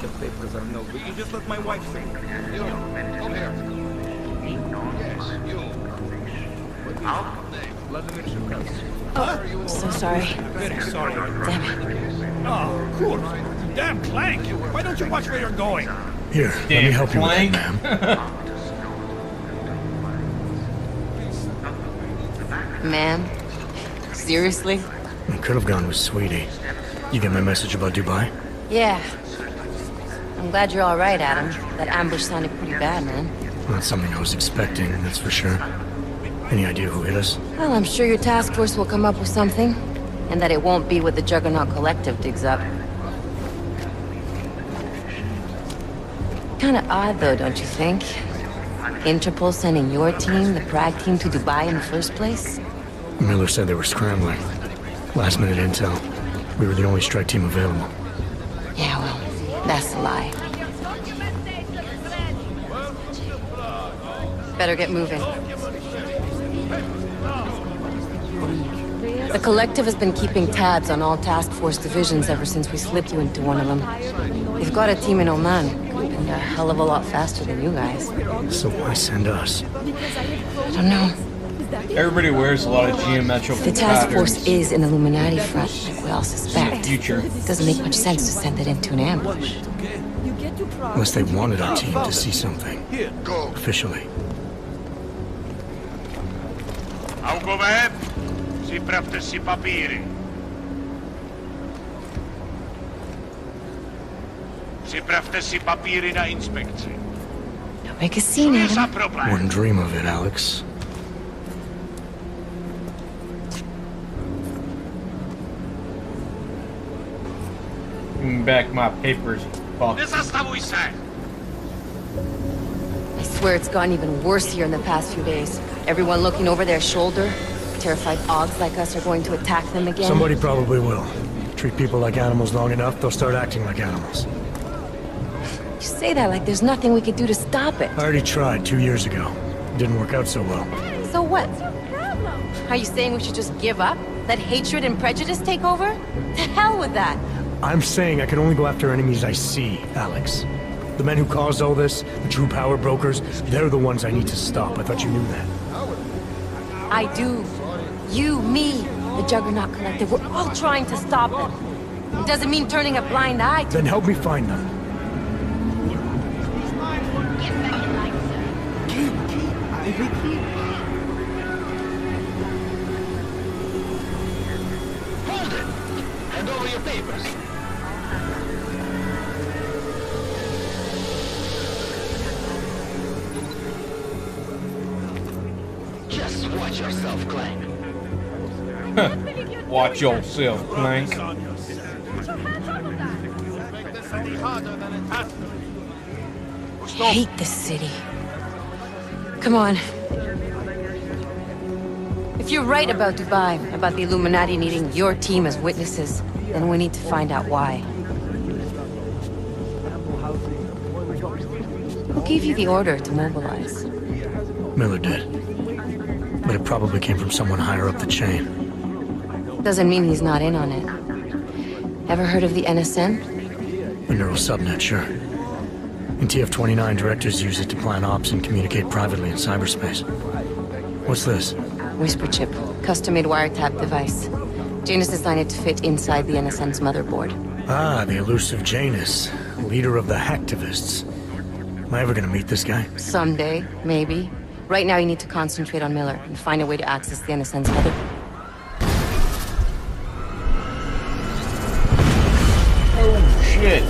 The papers are no good. You just let my wife say. You, come here. Yes, you. Oh, so sorry. Very sorry. Damn it. Oh, cool. Damn Clank! Why don't you watch where you're going? Here, let me help you with that, ma'am. Ma'am? Seriously? I could have gone with Sweetie. You get my message about Dubai? Yeah. I'm glad you're all right, Adam. That ambush sounded pretty bad, man. Not something I was expecting, that's for sure. Any idea who hit us? Well, I'm sure your task force will come up with something. And that it won't be what the Juggernaut Collective digs up. Kinda odd, though, don't you think? Interpol sending your team, the Prague team, to Dubai in the first place? Miller said they were scrambling. Last minute intel. We were the only strike team available. Yeah, well, that's a lie. Better get moving. The Collective has been keeping tabs on all task force divisions ever since we slipped you into one of them. They've got a team in Oman, and a hell of a lot faster than you guys. So why send us? I don't know. Everybody wears a lot of geometrical The task patterns. force is an Illuminati front, like we all suspect. Future. Doesn't make much sense to send it into an ambush. Unless they wanted our team to see something. Officially. Augové, připravte si papíry. Připravte si papíry na inspekci. Don't make a scene, Adam. Wouldn't dream of it, Alex. Give me back my papers, fuck. Nezastavuj se! I swear it's gotten even worse here in the past few days. Everyone looking over their shoulder. Terrified Augs like us are going to attack them again. Somebody probably will. Treat people like animals long enough, they'll start acting like animals. You say that like there's nothing we could do to stop it. I already tried 2 years ago. Didn't work out so well. So what? Are you saying we should just give up? Let hatred and prejudice take over? To hell with that! I'm saying I can only go after enemies I see, Alex. The men who caused all this, the true power brokers, they're the ones I need to stop. I thought you knew that. I do. You, me, the Juggernaut Collective, we're all trying to stop them. It doesn't mean turning a blind eye to... Then help me find them. Hold it! Hand over your papers. Just watch yourself, Clank. Watch yourself, Clank. I hate this city. Come on. If you're right about Dubai, about the Illuminati needing your team as witnesses, then we need to find out why. gave you the order to mobilize? Miller did. But it probably came from someone higher up the chain. Doesn't mean he's not in on it. Ever heard of the NSN? The neural subnet, sure. In TF-29, directors use it to plan ops and communicate privately in cyberspace. What's this? Whisper chip. Custom-made wiretap device. Janus designed it to fit inside the NSN's motherboard. Ah, the elusive Janus. Leader of the hacktivists. Am I ever gonna meet this guy? Someday, maybe. Right now you need to concentrate on Miller and find a way to access the NSN's motherboard. Oh, shit.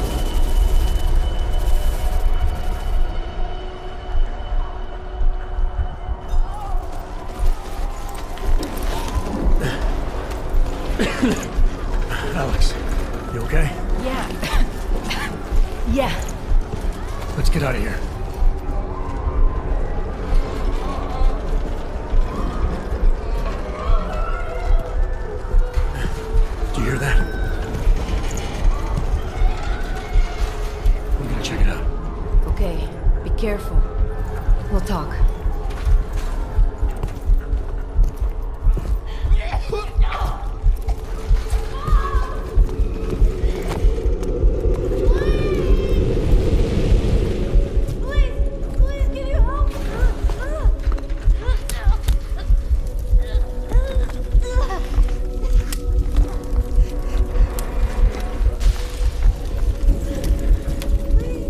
Alex, you okay? Yeah. Yeah. Let's get out of here. Do you hear that? I'm gonna check it out. Okay, be careful. We'll talk.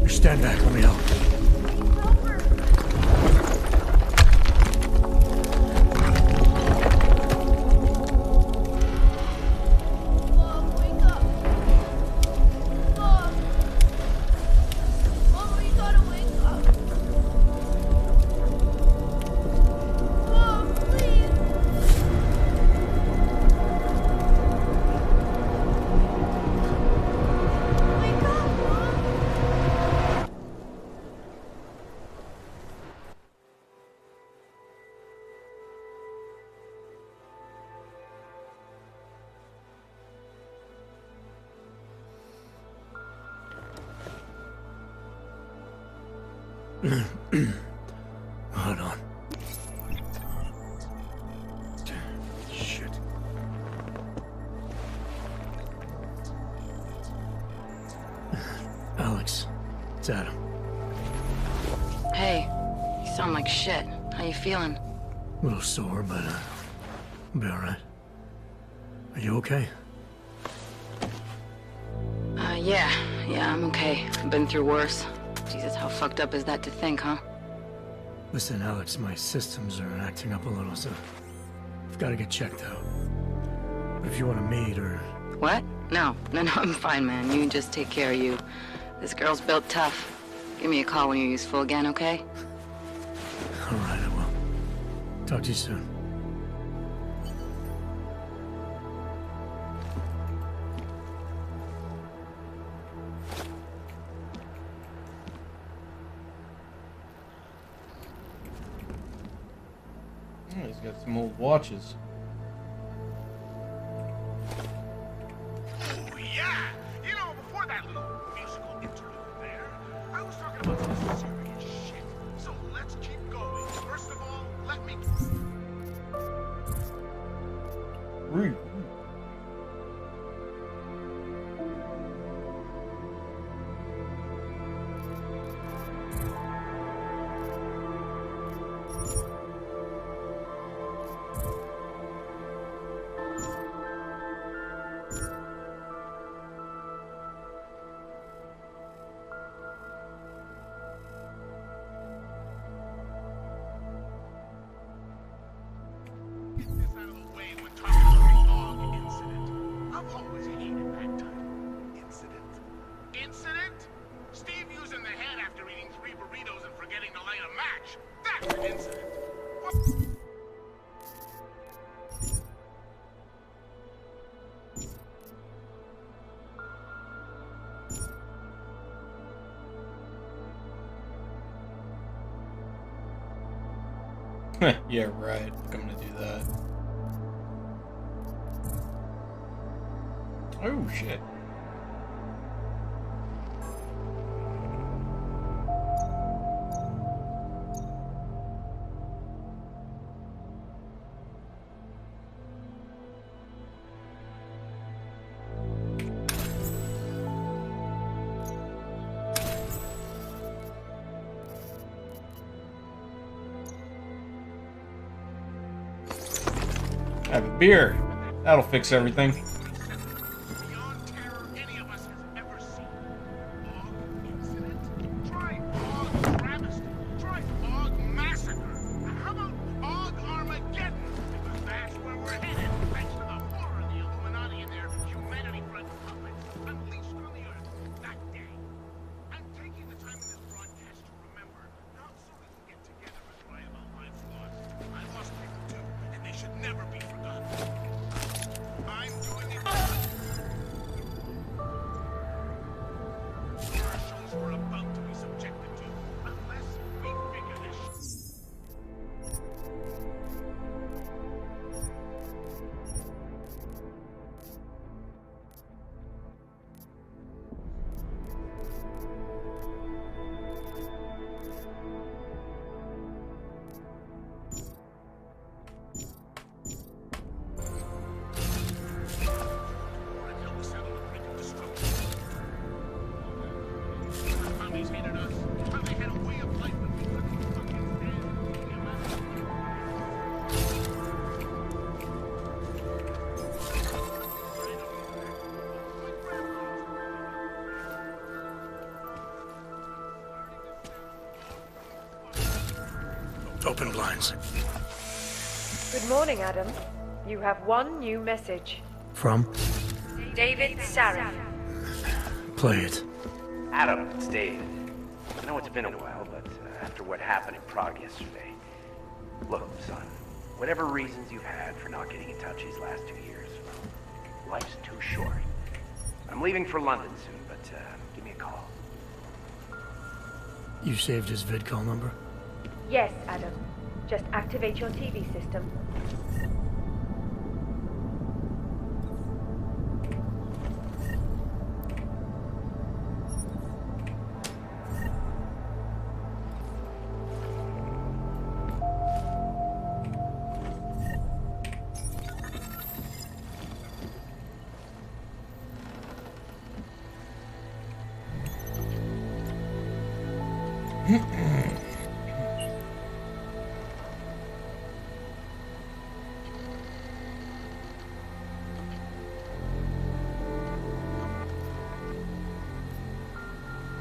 Stand back, let me help. Hold on. Shit. Alex, it's Adam. Hey, you sound like shit. How you feeling? A little sore, but I'll be alright. Are you okay? Yeah, I'm okay. I've been through worse. Jesus, how fucked up is that to think, huh? Listen, Alex, my systems are acting up a little, so I've got to get checked out. But if you want to meet or... What? No, I'm fine, man. You just take care of you. This girl's built tough. Give me a call when you're useful again, okay? Alright, I will. Talk to you soon. He's got some old watches. Oh, yeah! You know, before that little musical interlude there, I was talking about some serious shit. So let's keep going. First of all, let me... Rude. Incident? Steve using the head after eating 3 burritos and forgetting to light a match. That's an incident. Yeah, right. I'm gonna do that. Oh, shit. Have a beer. That'll fix everything. Open blinds. Good morning, Adam. You have one new message. From? David Sarah. Play it. Adam, it's David. I know it's been a while, but after what happened in Prague yesterday... Look, son, whatever reasons you've had for not getting in touch these last 2 years, well, life's too short. I'm leaving for London soon, but give me a call. You saved his vidcall number? Yes, Adam. Just activate your TV system.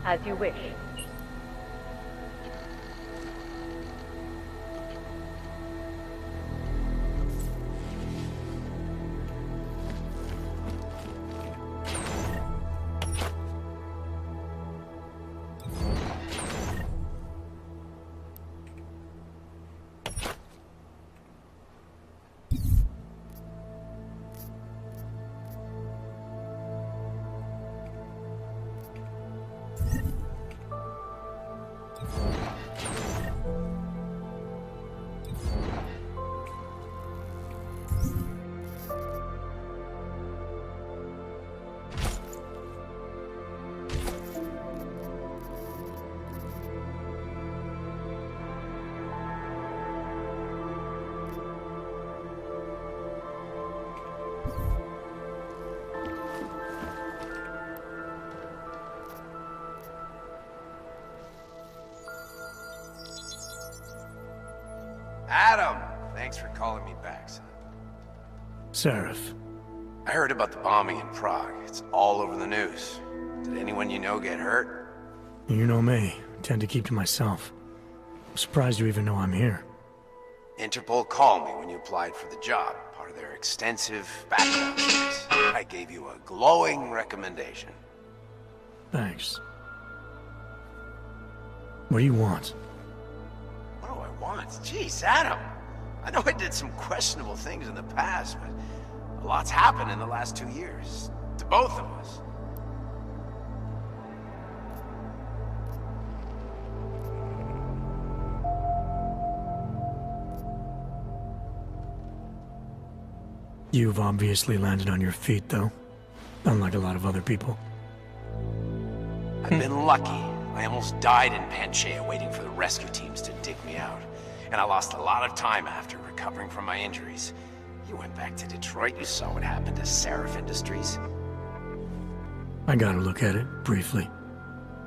As you wish. Adam! Thanks for calling me back, son. Seraph. I heard about the bombing in Prague. It's all over the news. Did anyone you know get hurt? You know me. I tend to keep to myself. I'm surprised you even know I'm here. Interpol called me when you applied for the job, part of their extensive background checks. I gave you a glowing recommendation. Thanks. What do you want? What do I want? Jeez, Adam. I know I did some questionable things in the past, but a lot's happened in the last 2 years. To both of us. You've obviously landed on your feet, though. Unlike a lot of other people. I've been lucky. I almost died in Panchea waiting for the rescue teams to dig me out. And I lost a lot of time after recovering from my injuries. You went back to Detroit, you saw what happened to Seraph Industries. I got a look at it, briefly.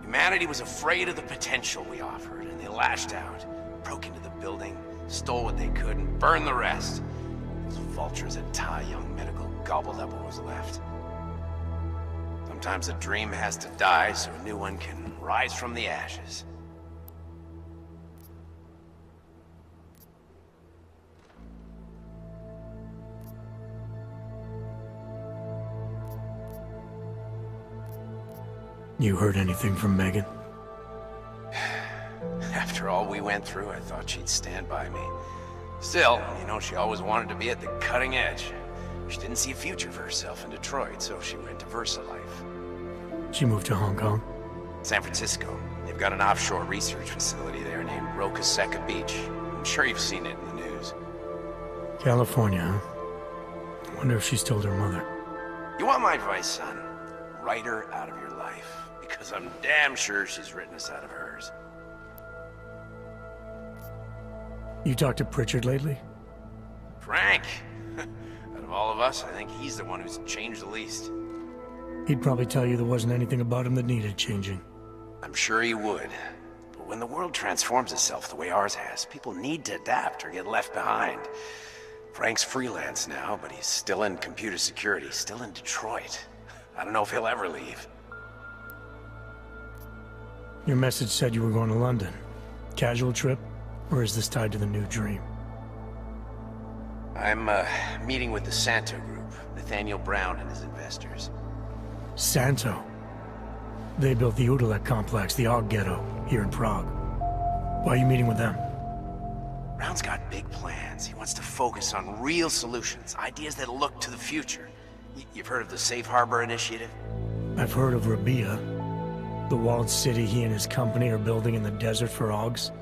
Humanity was afraid of the potential we offered, and they lashed out. Broke into the building, stole what they could, and burned the rest. Those vultures that tie young medical gobbled up what was left. Sometimes a dream has to die so a new one can rise from the ashes. You heard anything from Megan? After all we went through, I thought she'd stand by me. Still, you know, she always wanted to be at the cutting edge. She didn't see a future for herself in Detroit, so she went to VersaLife. She moved to Hong Kong? San Francisco. They've got an offshore research facility there named Roca Beach. I'm sure you've seen it in the news. California, huh? I wonder if she's told her mother. You want my advice, son? Write her out of your life. Because I'm damn sure she's written us out of hers. You talked to Pritchard lately? Frank! Out of all of us, I think he's the one who's changed the least. He'd probably tell you there wasn't anything about him that needed changing. I'm sure he would. But when the world transforms itself the way ours has, people need to adapt or get left behind. Frank's freelance now, but he's still in computer security, still in Detroit. I don't know if he'll ever leave. Your message said you were going to London. Casual trip? Or is this tied to the new dream? I'm, meeting with the Santo Group, Nathaniel Brown and his investors. Santo? They built the Udalek complex, the Og Ghetto, here in Prague. Why are you meeting with them? Brown's got big plans. He wants to focus on real solutions, ideas that look to the future. You've heard of the Safe Harbor Initiative? I've heard of Rabia, the walled city he and his company are building in the desert for Augs.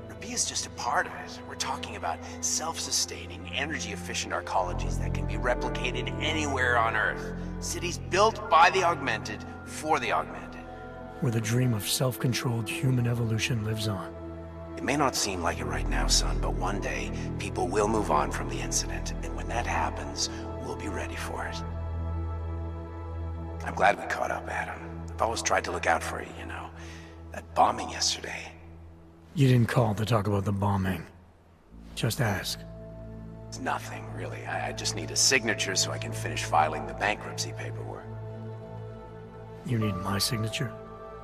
Rabia's just a part of it. We're talking about self-sustaining, energy-efficient arcologies that can be replicated anywhere on Earth. Cities built by the augmented, for the augmented. Where the dream of self-controlled human evolution lives on. It may not seem like it right now, son, but one day, people will move on from the incident, and when that happens, we'll be ready for it. I'm glad we caught up, Adam. I've always tried to look out for you, you know. That bombing yesterday. You didn't call to talk about the bombing. Just ask. It's nothing, really. I just need a signature so I can finish filing the bankruptcy paperwork. You need my signature?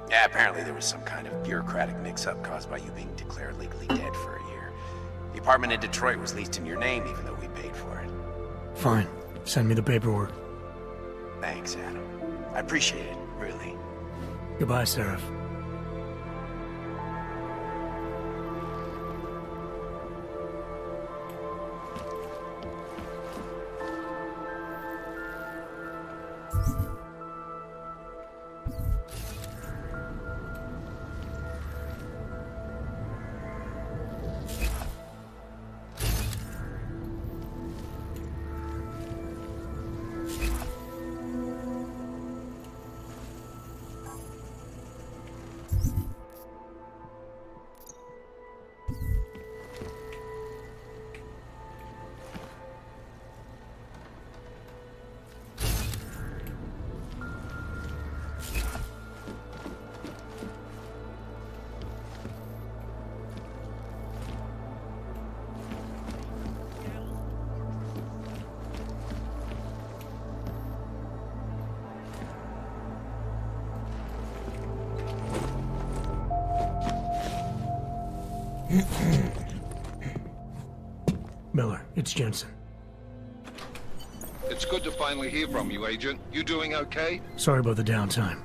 Yeah, apparently there was some kind of bureaucratic mix-up caused by you being declared legally dead for a year. The apartment in Detroit was leased in your name, even though we paid for it. Fine. Send me the paperwork. Thanks, Adam. I appreciate it, really. Goodbye, Seraph. Miller, it's Jensen. It's good to finally hear from you, Agent. You doing okay? Sorry about the downtime.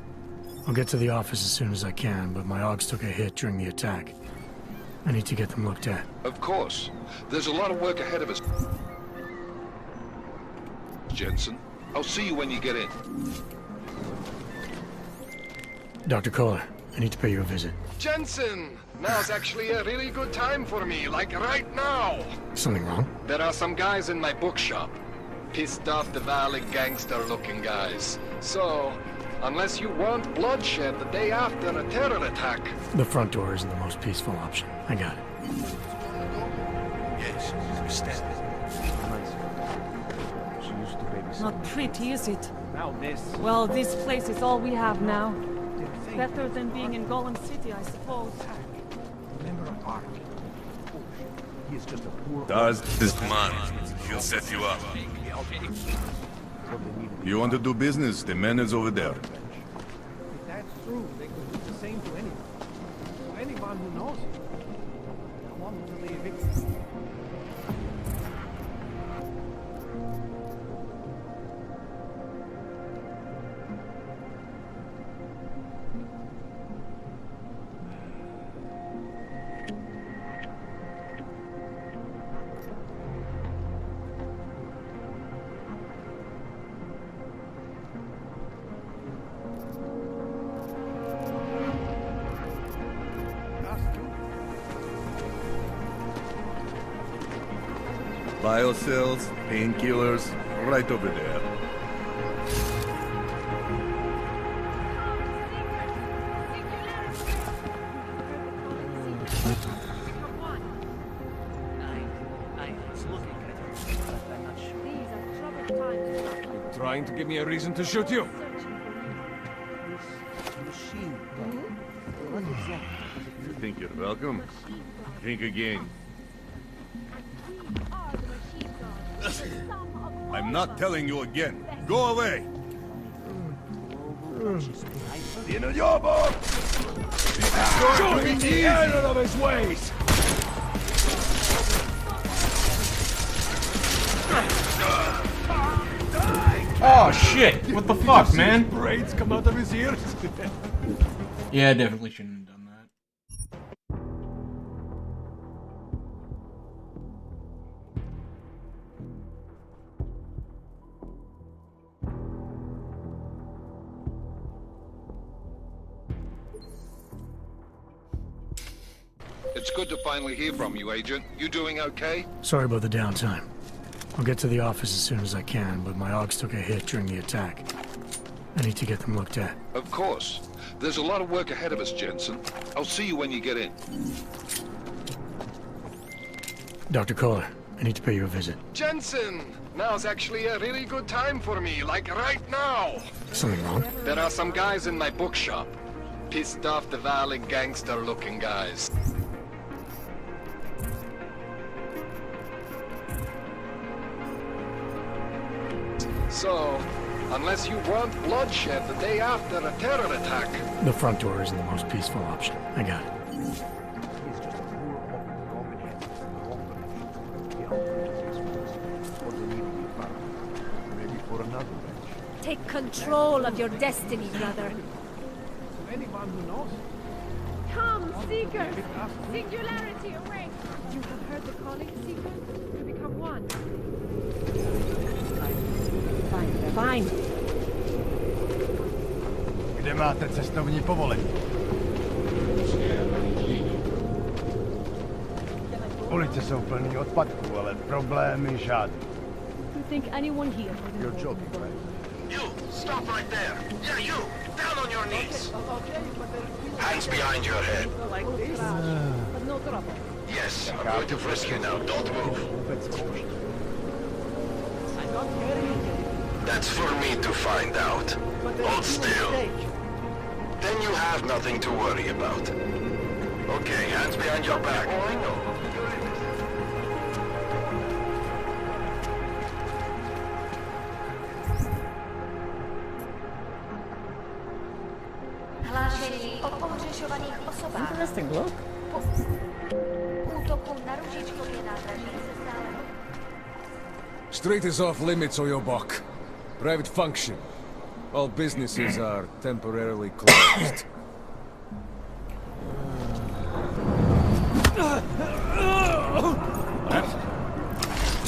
I'll get to the office as soon as I can, but my Augs took a hit during the attack. I need to get them looked at. Of course. There's a lot of work ahead of us, Jensen. I'll see you when you get in. Dr. Kohler, I need to pay you a visit. Jensen! Now's actually a really good time for me, like right now! Something wrong? There are some guys in my bookshop. Pissed off the Valley gangster-looking guys. So, unless you want bloodshed the day after a terror attack... The front door isn't the most peaceful option. I got it. Yes, we stand. Not pretty, is it? Now this. Well, this place is all we have now. Better than being in Golem City, I suppose. Remember a park. He is just a poor... Does this man He'll set you up. You want to do business? The man is over there. If that's true, they could do the same to anyone. Anyone who knows it. How long until they evict us? Biocells, painkillers, right over there. Trying to give me a reason to shoot you. You think you're welcome? Think again. I'm not telling you again. Go away! In your boat! Shoot him out of his ways! Oh shit! What the fuck, man? Brains come out of his ears. Yeah, I definitely shouldn't have done that. It's good to finally hear from you, Agent. You doing okay? Sorry about the downtime. I'll get to the office as soon as I can, but my Augs took a hit during the attack. I need to get them looked at. Of course. There's a lot of work ahead of us, Jensen. I'll see you when you get in. Dr. Kohler, I need to pay you a visit. Jensen! Now's actually a really good time for me, like right now! Something wrong? There are some guys in my bookshop. Pissed off the valley gangster-looking guys. So, unless you want bloodshed the day after a terror attack... The front door isn't the most peaceful option. I got it. Take control of your destiny, brother. Anyone who knows. Come, Seekers! Singularity awake! You have heard the calling, Seekers? To become one. Fine. Kde máte cestovní povolení? Ulice jsou plný odpadků, ale problémy žádný. You think anyone here? You're joking, right? You! Stop right there! Yeah, you! Down on your knees! Hands behind your head. But no trouble. Yes, I'm going to frisk you now. Don't move. That's for me to find out. Hold still. Then you have nothing to worry about. Okay, hands behind your back. Oh, I know. Hlášení o pohřešovaných osobách. Interesting look. Útoku na Růžičkově nádraží se stále. Street is off limits, or your buck. Private function. All businesses are temporarily closed. That's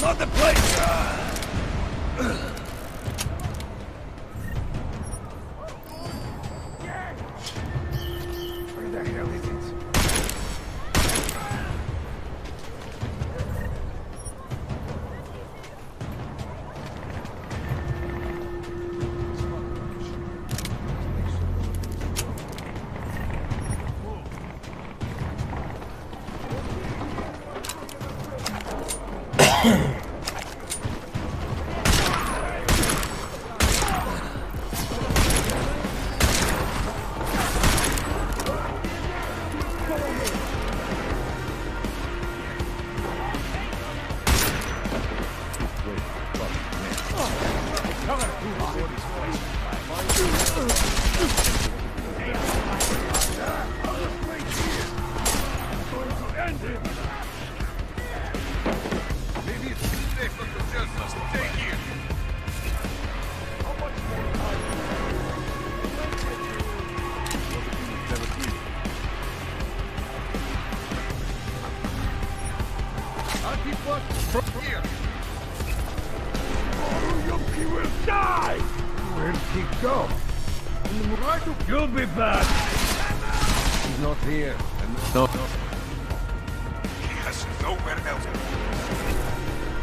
not the place! Where the hell is it? Maybe it's too safe for the just to stay here. How much more time? I'll keep watching from here. Yumki will die! Where'd he go? You'll be back! He's not here. No. He has nowhere else.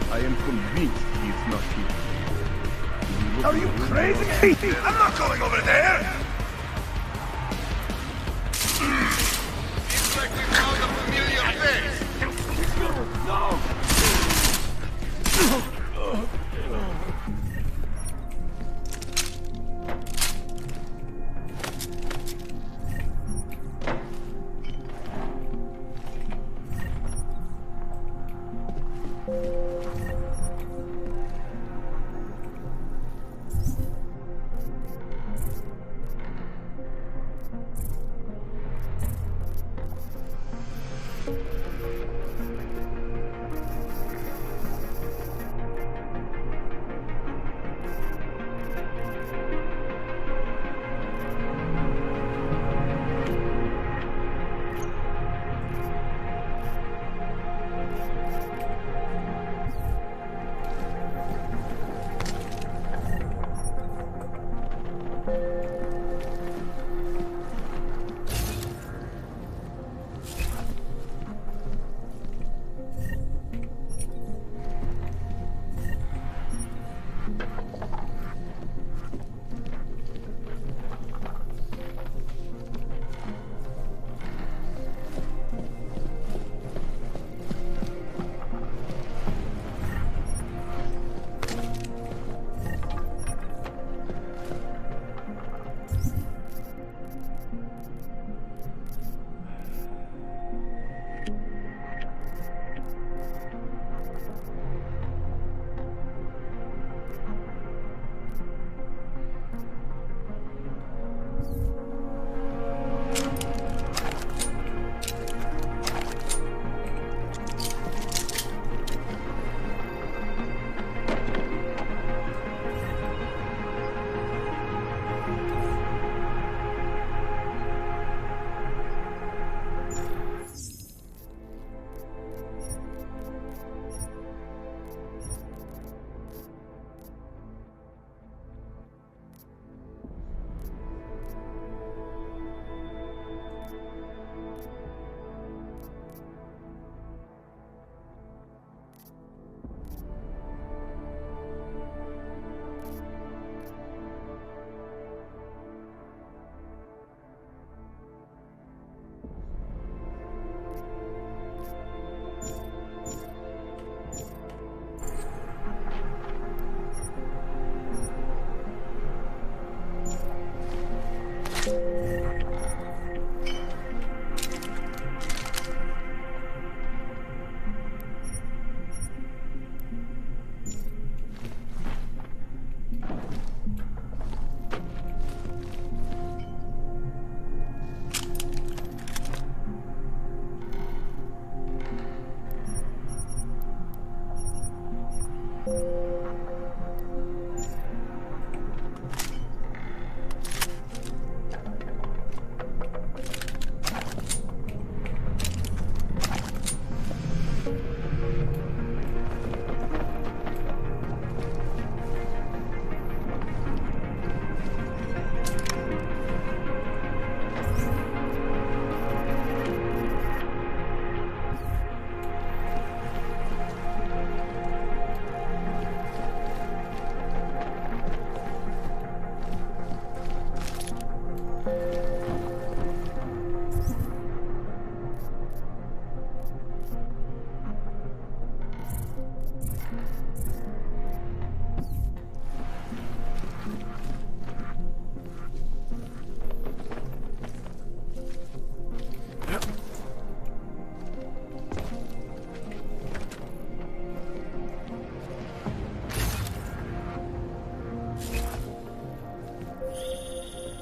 I am convinced he is not here. Are you crazy? I'm not going over there! Seems like we found a familiar face. No!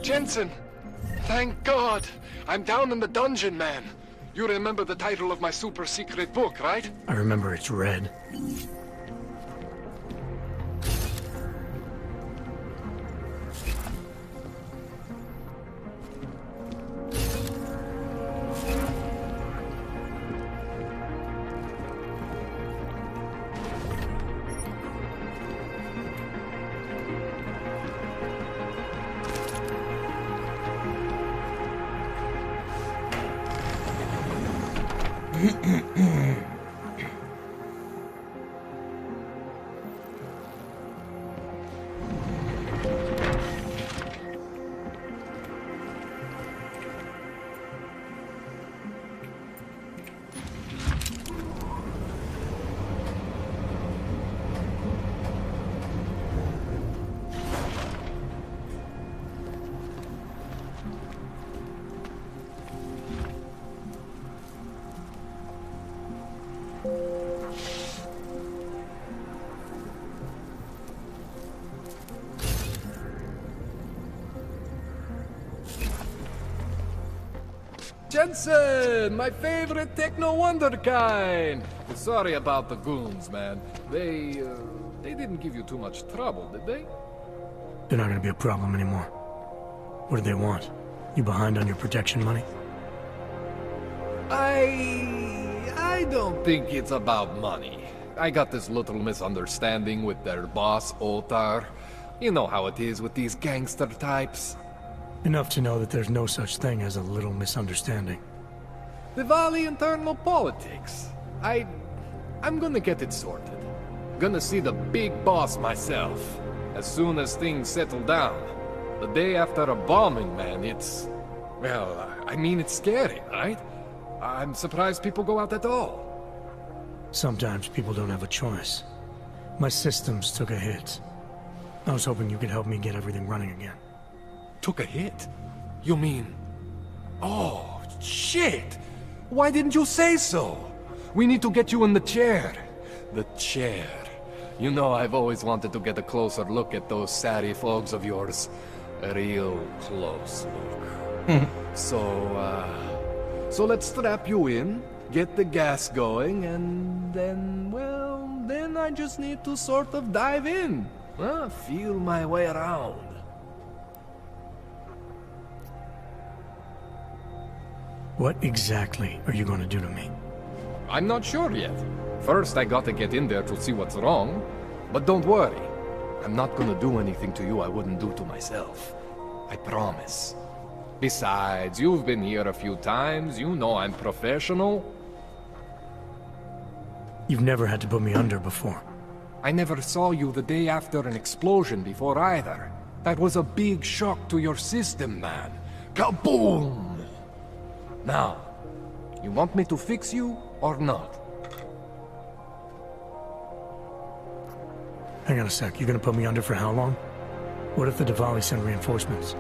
Jensen! Thank God! I'm down in the dungeon, man. You remember the title of my super secret book, right? I remember it's red. Jensen, my favorite techno wonderkind. Sorry about the goons, man. They didn't give you too much trouble, did they? They're not gonna be a problem anymore. What do they want? You behind on your protection money? I don't think it's about money. I got this little misunderstanding with their boss, Otar. You know how it is with these gangster types. Enough to know that there's no such thing as a little misunderstanding. Diwali internal politics. I'm gonna get it sorted. Gonna see the big boss myself. As soon as things settle down. The day after a bombing, man, it's... Well, I mean, it's scary, right? I'm surprised people go out at all. Sometimes people don't have a choice. My systems took a hit. I was hoping you could help me get everything running again. Took a hit? You mean... Oh, shit! Why didn't you say so? We need to get you in the chair. The chair. You know, I've always wanted to get a closer look at those satty fogs of yours. A real close look. So let's strap you in, get the gas going, and then, well, then I just need to sort of dive in. Feel my way around. What exactly are you going to do to me? I'm not sure yet. First, I gotta get in there to see what's wrong. But don't worry. I'm not gonna do anything to you I wouldn't do to myself. I promise. Besides, you've been here a few times. You know I'm professional. You've never had to put me under before. I never saw you the day after an explosion before either. That was a big shock to your system, man. Kaboom! Now, you want me to fix you or not? Hang on a sec, you're gonna put me under for how long? What if the Diwali send reinforcements?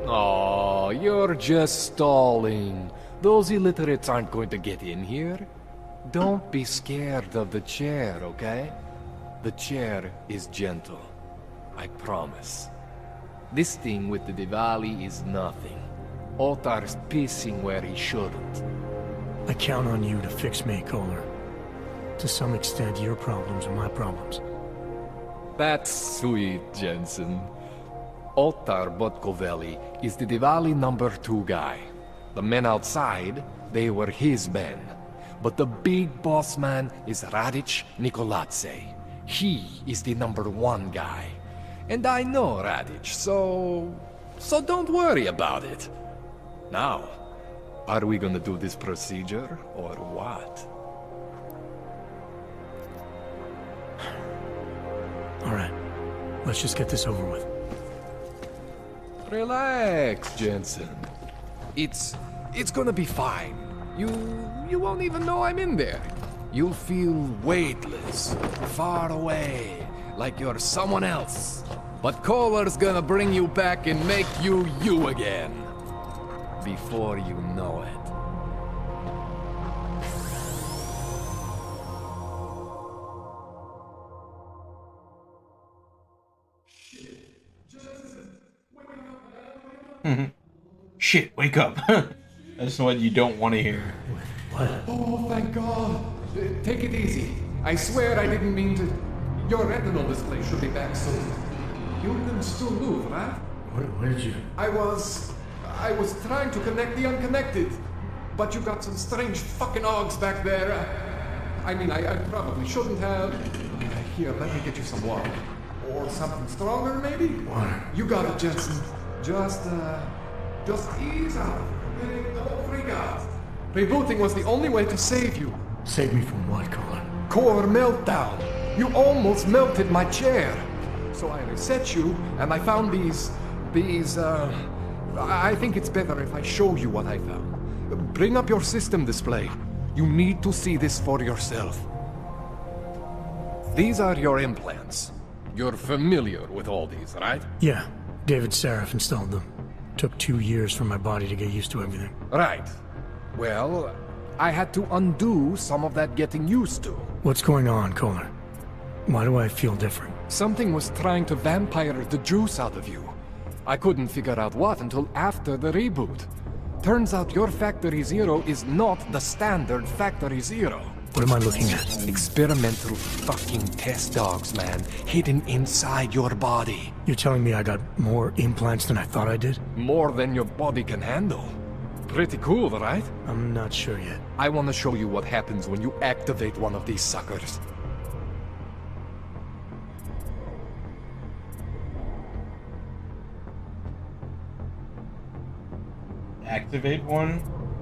Oh, you're just stalling. Those illiterates aren't going to get in here. Don't be scared of the chair, okay? The chair is gentle. I promise. This thing with the Diwali is nothing. Otar's pissing where he shouldn't. I count on you to fix me, Kohler. To some extent, your problems are my problems. That's sweet, Jensen. Otar Botkovelli is the Diwali #2 guy. The men outside, they were his men. But the big boss man is Radic Nikoladze. He is the #1 guy. And I know Radic, so don't worry about it. Now, are we gonna do this procedure, or what? All right, let's just get this over with. Relax, Jensen. It's gonna be fine. You won't even know I'm in there. You'll feel weightless, far away, like you're someone else. But Kohler's gonna bring you back and make you you again. Before you know it. Shit, wake up. That's what you don't want to hear. What? Oh, thank God. Take it easy. I swear I didn't mean to. Your retinal display should be back soon. You can still move, right? Where did you... I was trying to connect the unconnected. But you got some strange fucking ogs back there. I mean, I probably shouldn't have. Here, let me get you some water. Or something stronger, maybe? Water. You got it, Jensen. Just ease out. Don't freak out. Rebooting was the only way to save you. Save me from what, Kohler? Core meltdown. You almost melted my chair. So I reset you, and I found these, I think it's better if I show you what I found. Bring up your system display. You need to see this for yourself. These are your implants. You're familiar with all these, right? Yeah. David Sarif installed them. Took 2 years for my body to get used to everything. Right. Well, I had to undo some of that getting used to. What's going on, Kohler? Why do I feel different? Something was trying to vampire the juice out of you. I couldn't figure out what until after the reboot. Turns out your Factory Zero is not the standard Factory Zero. What am I looking at? Experimental fucking test dogs, man. Hidden inside your body. You're telling me I got more implants than I thought I did? More than your body can handle. Pretty cool, right? I'm not sure yet. I want to show you what happens when you activate one of these suckers. Activate one?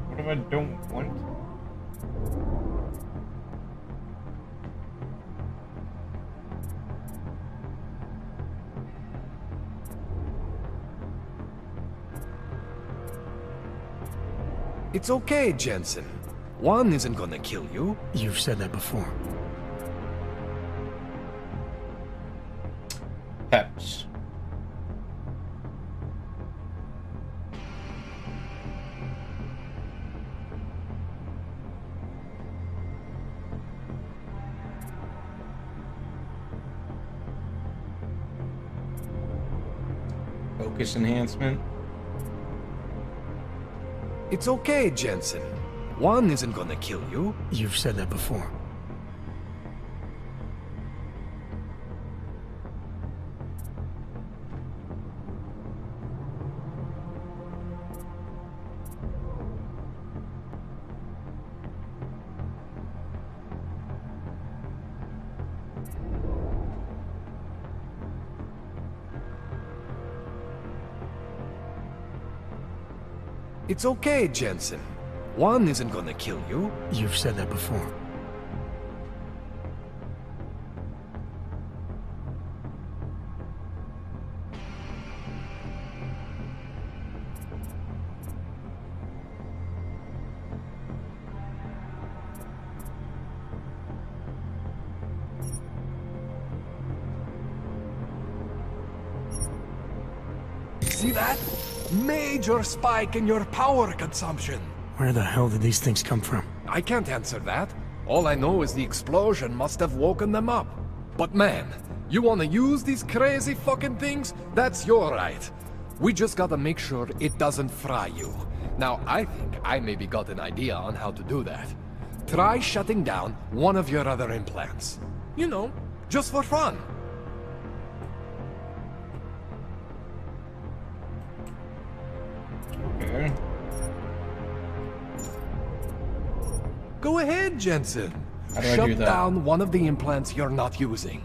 What if I don't want? It's okay, Jensen. One isn't gonna kill you. You've said that before. Peps. Focus enhancement. It's okay, Jensen. One isn't gonna kill you. You've said that before. It's okay, Jensen. One isn't gonna kill you. You've said that before. See that? Major spike in your power consumption. Where the hell did these things come from? I can't answer that. All I know is the explosion must have woken them up. But man, you wanna use these crazy fucking things? That's your right. We just gotta make sure it doesn't fry you. Now, I think I maybe got an idea on how to do that. Try shutting down one of your other implants. You know, just for fun. Okay. Go ahead, Jensen. How do I do that? Shut down one of the implants you're not using.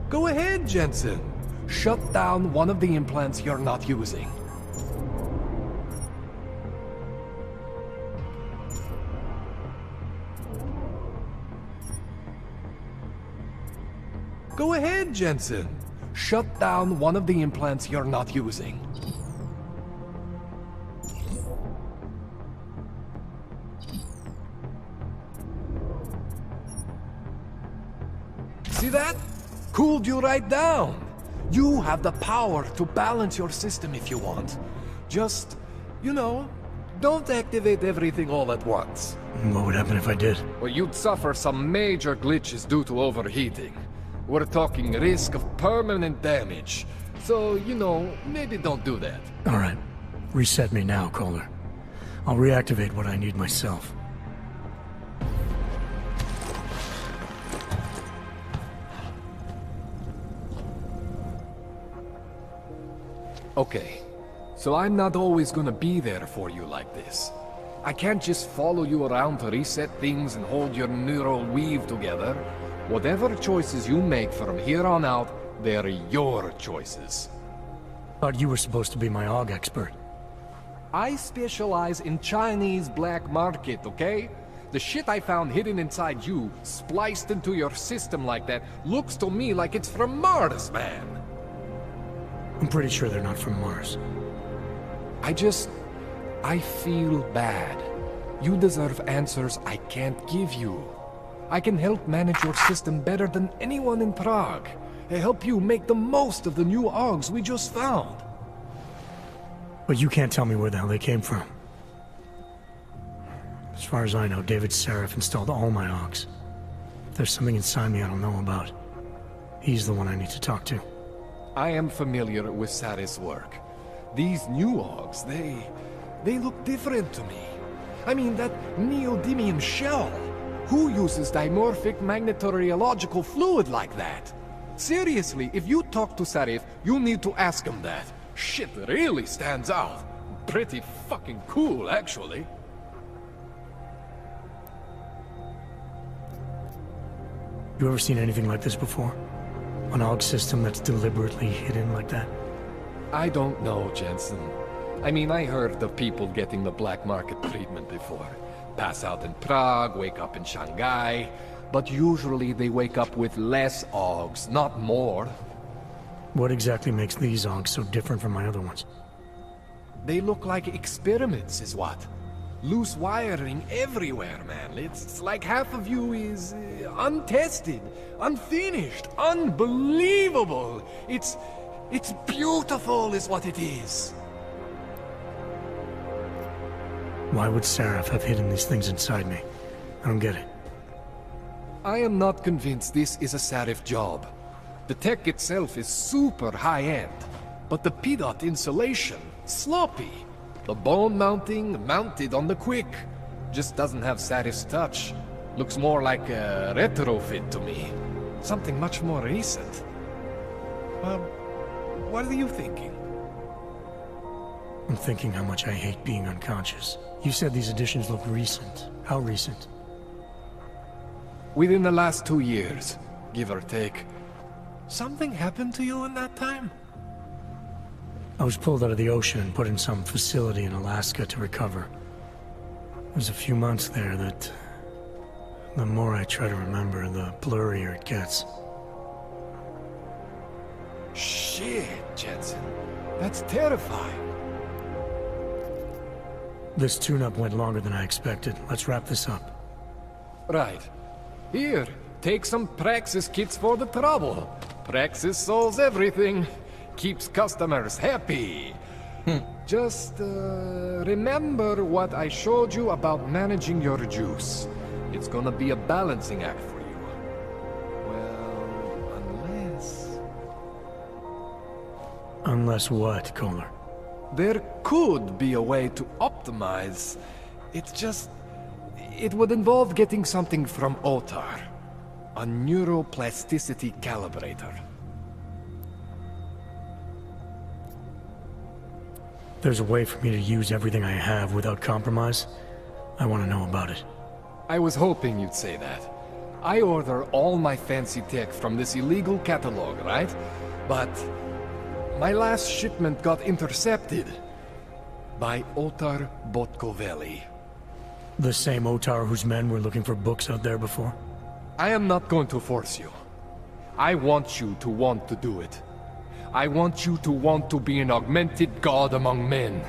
Go ahead, Jensen. Shut down one of the implants you're not using. Go ahead, Jensen. Shut down one of the implants you're not using. See that? Cooled you right down. You have the power to balance your system if you want. Just, you know, Don't activate everything all at once. What would happen if I did? Well, you'd suffer some major glitches due to overheating. We're talking risk of permanent damage. So, you know, maybe don't do that. Alright. Reset me now, Kohler. I'll reactivate what I need myself. Okay. So I'm not always gonna be there for you like this. I can't just follow you around to reset things and hold your neural weave together. Whatever choices you make from here on out, they're your choices. Thought you were supposed to be my AUG expert. I specialize in Chinese black market, okay? The shit I found hidden inside you, spliced into your system like that, looks to me like it's from Mars, man. I'm pretty sure they're not from Mars. I feel bad. You deserve answers I can't give you. I can help manage your system better than anyone in Prague. I help you make the most of the new AUGs we just found. But you can't tell me where the hell they came from. As far as I know, David Seraph installed all my AUGs. If there's something inside me I don't know about, he's the one I need to talk to. I am familiar with Sarah's work. These new AUGs, they look different to me. I mean, that neodymium shell. Who uses dimorphic magnetorheological fluid like that? Seriously, if you talk to Sarif, you need to ask him that. Shit really stands out. Pretty fucking cool, actually. You ever seen anything like this before? An AUG system that's deliberately hidden like that? I don't know, Jensen. I mean, I heard of people getting the black market treatment before. Pass out in Prague, wake up in Shanghai. But usually they wake up with less AUGs, not more. What exactly makes these AUGs so different from my other ones? They look like experiments, is what? Loose wiring everywhere, man. It's like half of you is untested, unfinished, unbelievable. It's beautiful is what it is. Why would Seraph have hidden these things inside me? I don't get it. I am not convinced this is a Sarif job. The tech itself is super high-end, but the PDOT insulation, sloppy. The bone mounting, mounted on the quick. Just doesn't have Sarif's touch. Looks more like a retrofit to me. Something much more recent. What are you thinking? I'm thinking how much I hate being unconscious. You said these additions look recent. How recent? Within the last 2 years, give or take. Something happened to you in that time? I was pulled out of the ocean and put in some facility in Alaska to recover. It was a few months there that... the more I try to remember, the blurrier it gets. Shit, Jensen. That's terrifying. This tune-up went longer than I expected. Let's wrap this up. Right. Here, take some Praxis kits for the trouble. Praxis solves everything. Keeps customers happy. Just, remember what I showed you about managing your juice. It's gonna be a balancing act for you. Well, unless... Unless what, Kohler? There could be a way to optimize. It's just... it would involve getting something from Otar. A neuroplasticity calibrator. There's a way for me to use everything I have without compromise? I want to know about it. I was hoping you'd say that. I order all my fancy tech from this illegal catalog, right? But... my last shipment got intercepted by Otar Botkoveli. The same Otar whose men were looking for books out there before? I am not going to force you. I want you to want to do it. I want you to want to be an augmented god among men.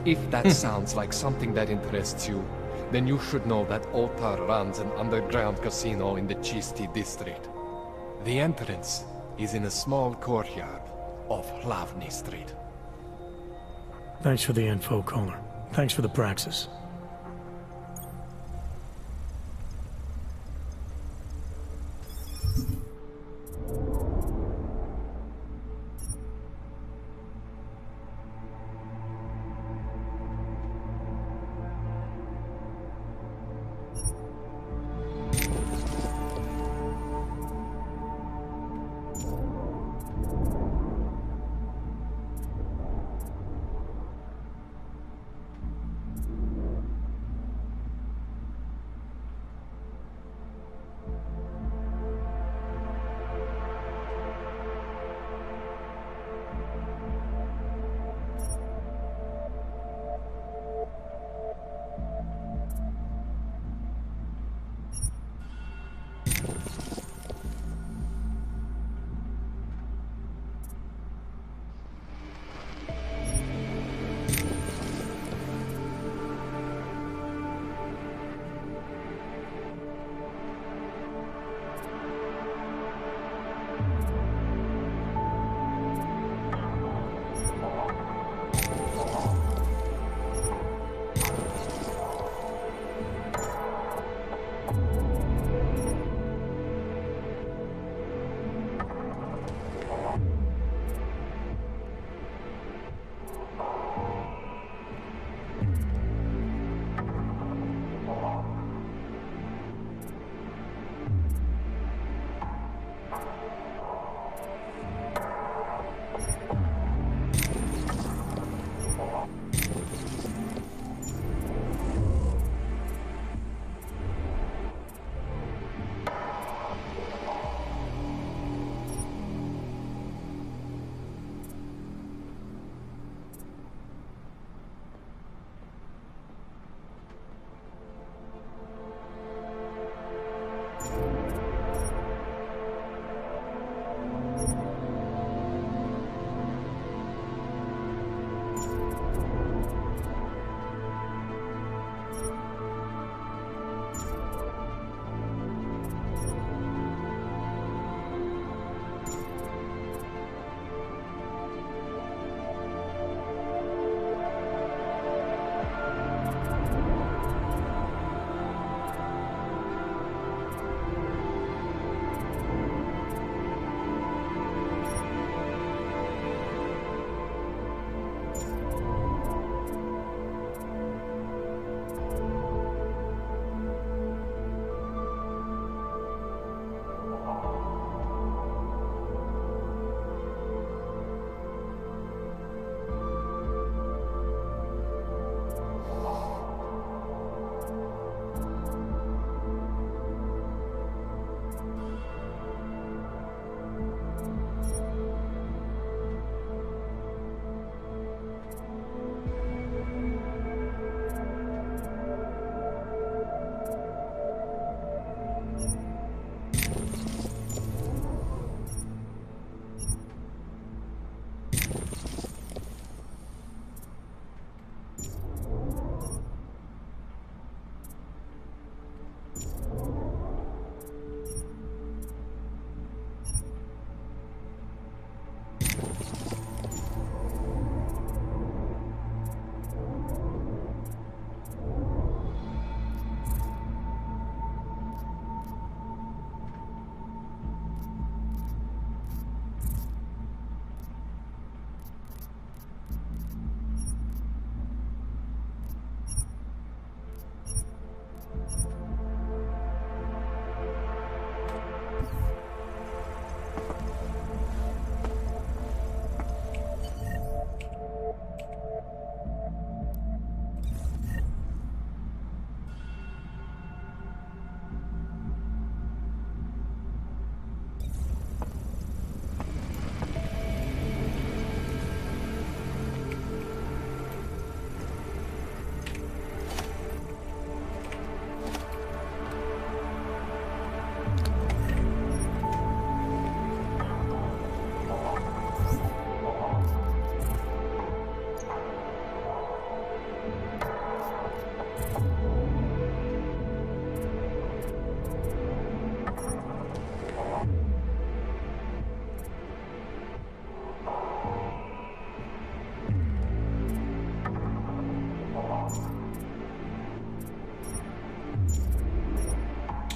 If that sounds like something that interests you, then you should know that Otar runs an underground casino in the Chisti district. The entrance is in a small courtyard off Hlavny Street. Thanks for the info, Kohler. Thanks for the praxis.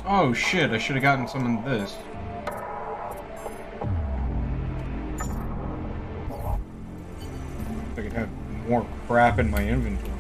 Oh shit, I should have gotten some of this. I could have more crap in my inventory.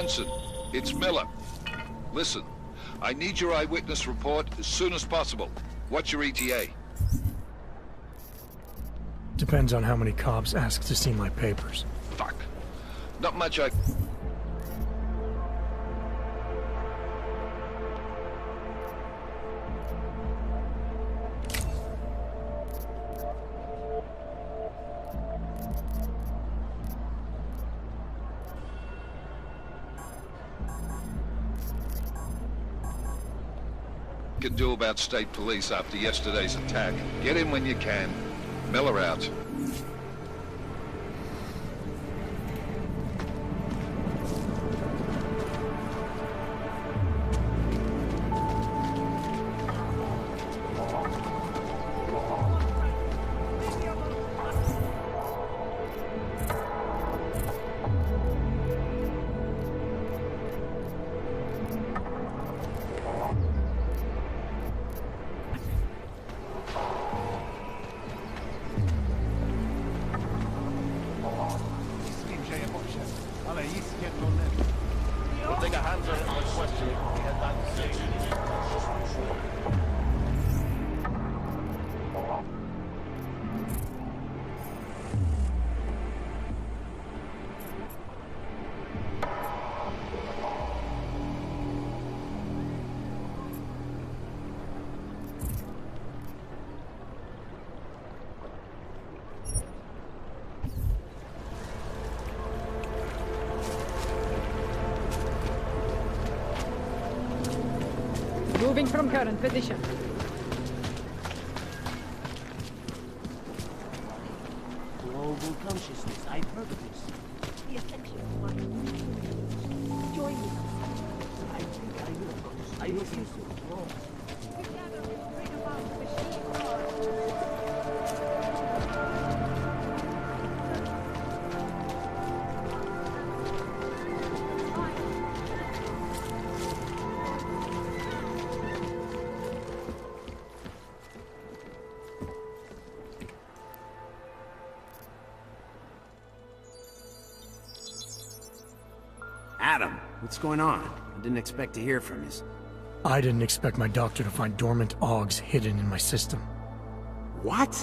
Jensen, it's Miller. Listen, I need your eyewitness report as soon as possible. What's your ETA? Depends on how many cops ask to see my papers. Fuck. Not much I... can do about state police after yesterday's attack. Get in when you can. Miller out. We'll take a hands on it for question. We had that Moving from current position. Global consciousness, I've heard of this. The essential one. Join me. I think I will. I refuse to withdraw. Together we will bring about the machine. Adam, what's going on? I didn't expect to hear from you. I didn't expect my doctor to find dormant augs hidden in my system. What?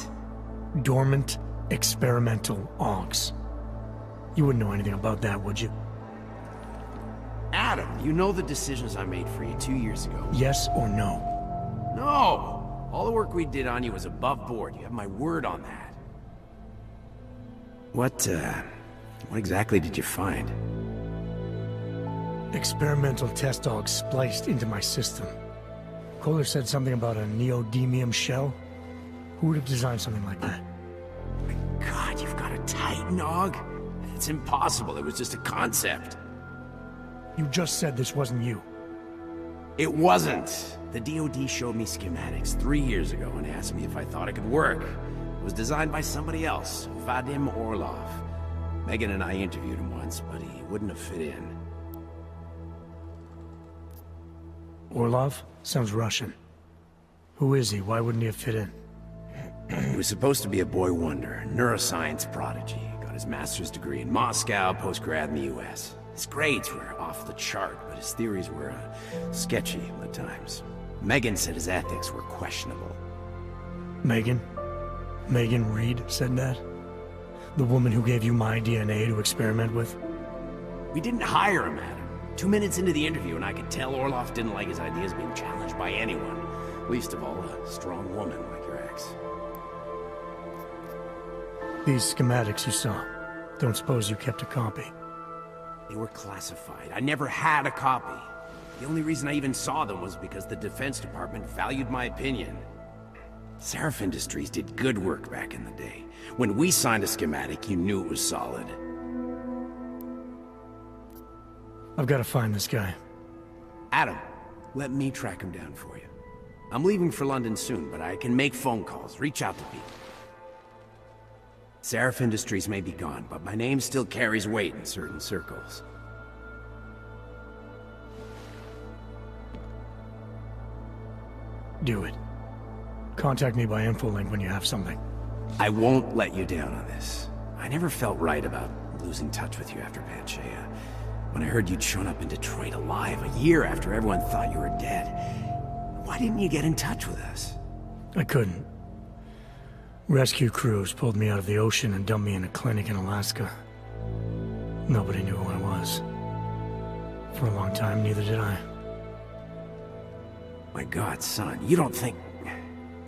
Dormant experimental augs. You wouldn't know anything about that, would you? Adam, you know the decisions I made for you 2 years ago. Yes or no? No! All the work we did on you was above board. You have my word on that. What exactly did you find? Experimental test dogs spliced into my system. Kohler said something about a neodymium shell. Who would have designed something like that? God, you've got a Titan Aug? It's impossible. It was just a concept. You just said this wasn't you. It wasn't. The DoD showed me schematics 3 years ago and asked me if I thought it could work. It was designed by somebody else, Vadim Orlov. Megan and I interviewed him once, but he wouldn't have fit in. Orlov? Sounds Russian. Who is he? Why wouldn't he have fit in? He was supposed to be a boy wonder, neuroscience prodigy. Got his master's degree in Moscow, post-grad in the US. His grades were off the chart, but his theories were sketchy at times. Megan said his ethics were questionable. Megan? Megan Reed said that? The woman who gave you my DNA to experiment with? We didn't hire him, Adam. 2 minutes into the interview, and I could tell Orlov didn't like his ideas being challenged by anyone. Least of all, a strong woman like your ex. These schematics you saw, don't suppose you kept a copy? They were classified. I never had a copy. The only reason I even saw them was because the Defense Department valued my opinion. Seraph Industries did good work back in the day. When we signed a schematic, you knew it was solid. I've got to find this guy. Adam, let me track him down for you. I'm leaving for London soon, but I can make phone calls, reach out to people. Seraph Industries may be gone, but my name still carries weight in certain circles. Do it. Contact me by infolink when you have something. I won't let you down on this. I never felt right about losing touch with you after Panchea. When I heard you'd shown up in Detroit alive a year after everyone thought you were dead, why didn't you get in touch with us? I couldn't. Rescue crews pulled me out of the ocean and dumped me in a clinic in Alaska. Nobody knew who I was. For a long time, neither did I. My God, son, you don't think...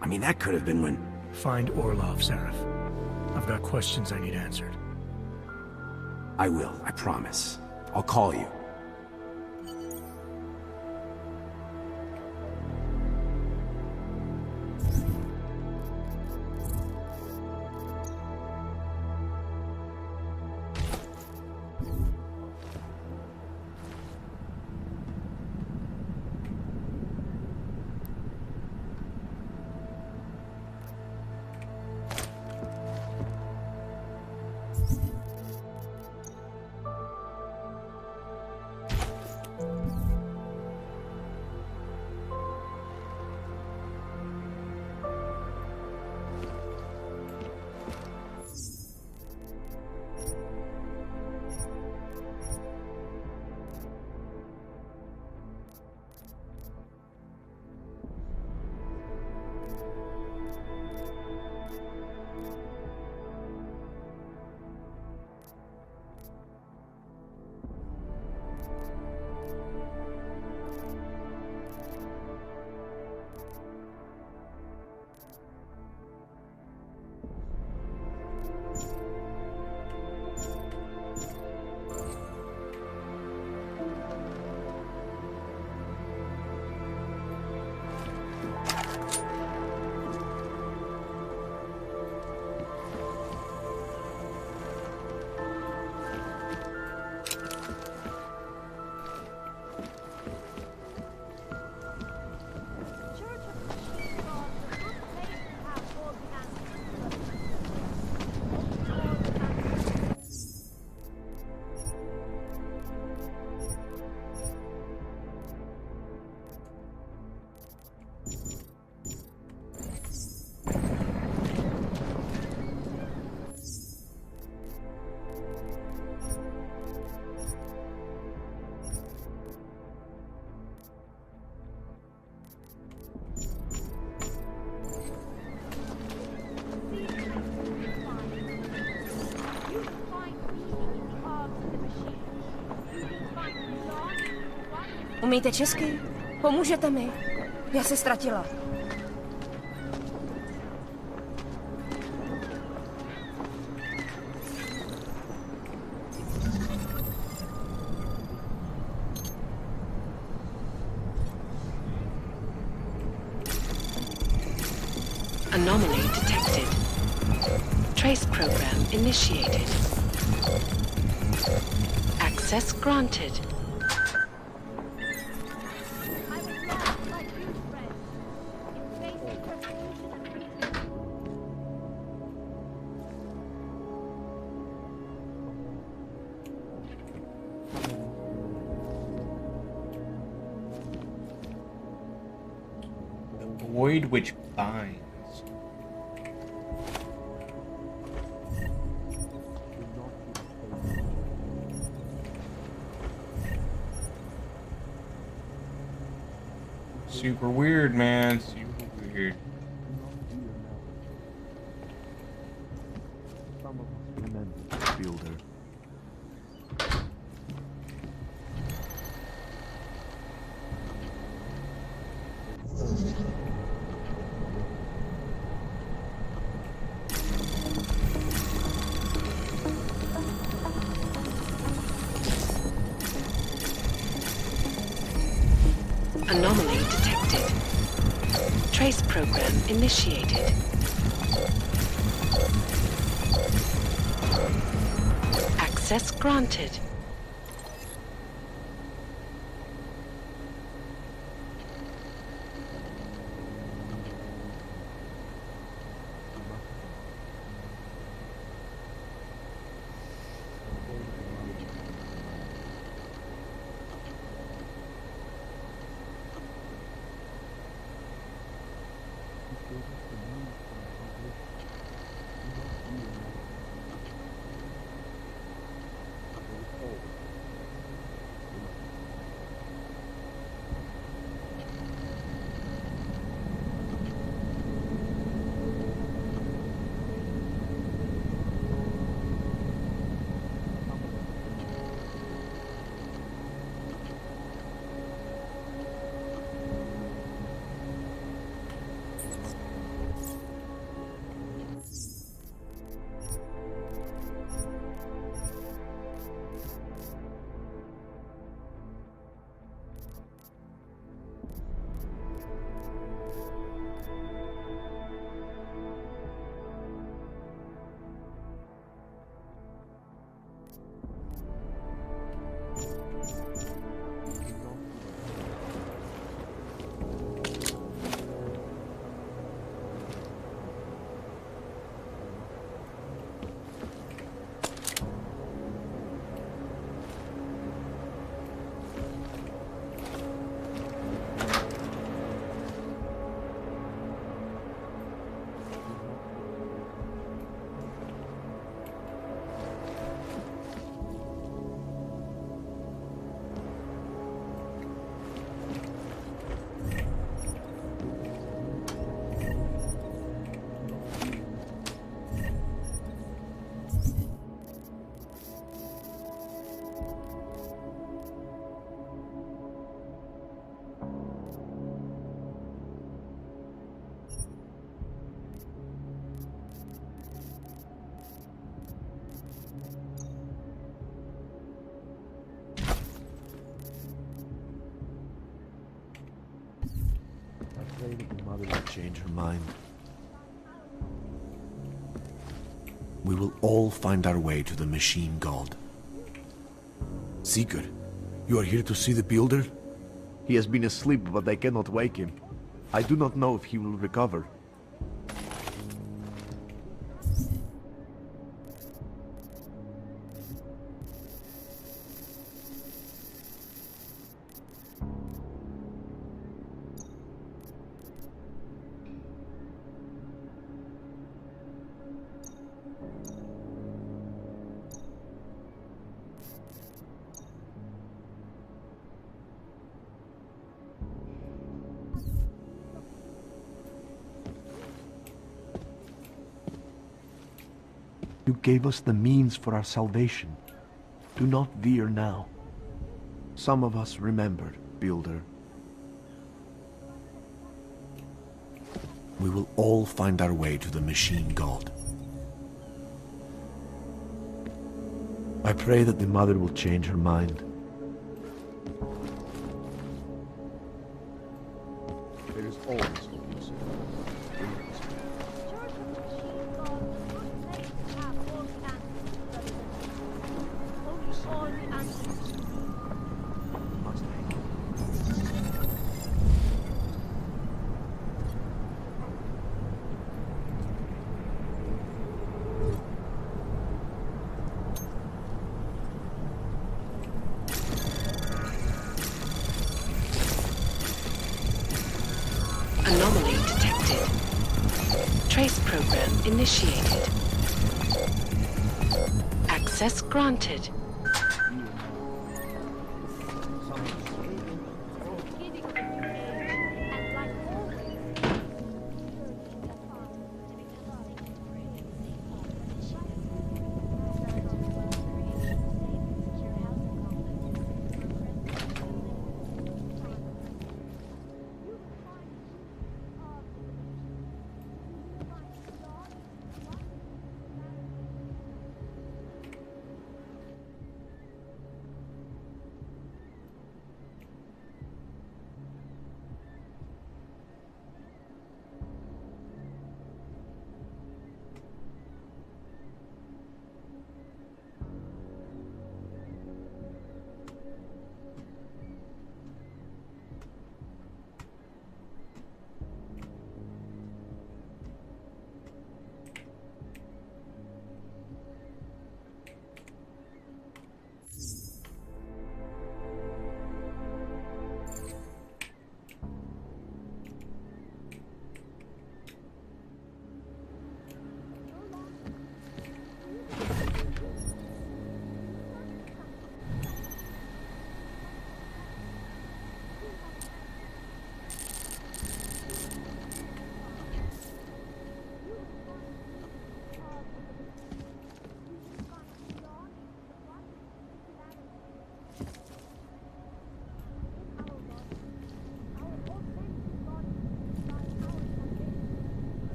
I mean, that could have been when... Find Orlov, Zareth. I've got questions I need answered. I will, I promise. I'll call you. Umíte česky? Pomůžete mi? Já se ztratila. Anomaly detected. Trace program initiated. Access granted. Void which binds. Super weird, man. Super weird. Builder. Anomaly detected. Trace program initiated. Access granted. pray that the mother will change her mind. We will all find our way to the machine god. Seeker, you are here to see the builder? He has been asleep, but I cannot wake him. I do not know if he will recover. You gave us the means for our salvation. Do not veer now. Some of us remembered, Builder. We will all find our way to the machine god. I pray that the mother will change her mind. There is always hope, you say. Anomaly detected. Trace program initiated. Access granted.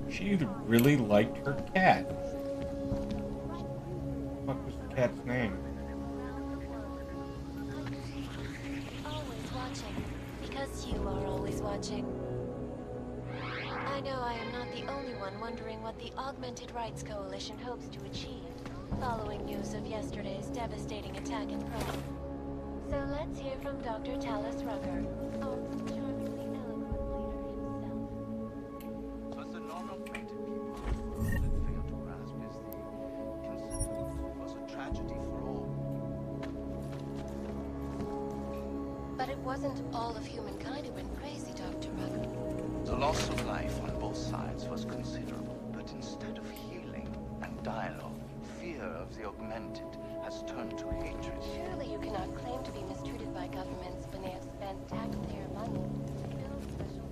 She really liked her cat. What was the cat's name? Always watching, because you are always watching. I know I am not the only one wondering what the Augmented Rights Coalition hopes to achieve, following news of yesterday's devastating attack in Prague. So let's hear from Dr. Talis Rucker, our charmingly eloquent leader himself. But the non-augmented people that fail to grasp is the incident was a tragedy for all. But it wasn't all of humankind who went crazy, Dr. Rucker. The loss of life on both sides was considerable, but instead of healing and dialogue, fear of the augmented has turned to hatred. Surely you cannot claim to be mistreated by governments when they have spent taxpayer money to build special...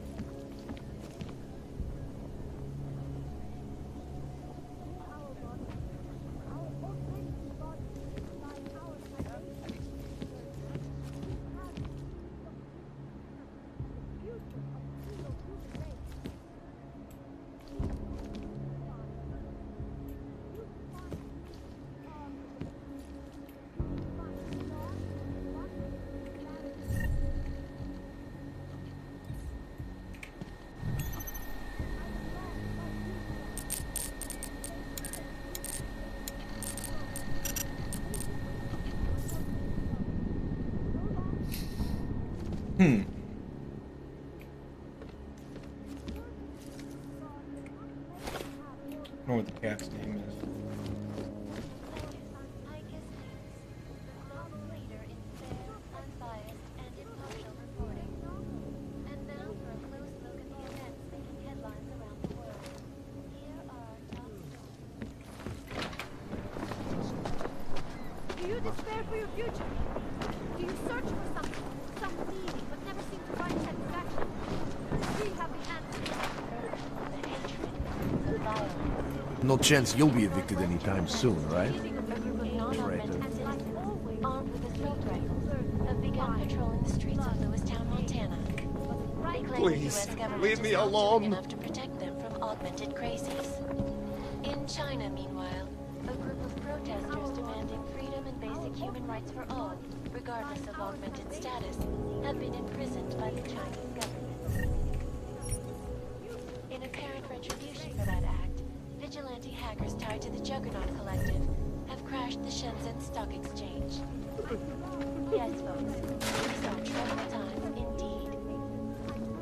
I don't know what the cat's name is. Do you despair for your future? Do you search for something, some meaning, but never seem to find satisfaction? We have the answer. No chance you'll be evicted anytime soon, right? Armed with assault rifles, have begun patrolling the streets of Lewistown, Montana. They claim the U.S. government leave me is not alone. strong enough to protect them from augmented crazies. In China, meanwhile, a group of protesters demanding freedom and basic human rights for all, regardless of augmented status, have been imprisoned by the Chinese government. In apparent retribution for that act, vigilante hackers tied to the Juggernaut Collective have crashed the Shenzhen Stock Exchange. Yes, folks, these are troubled times indeed.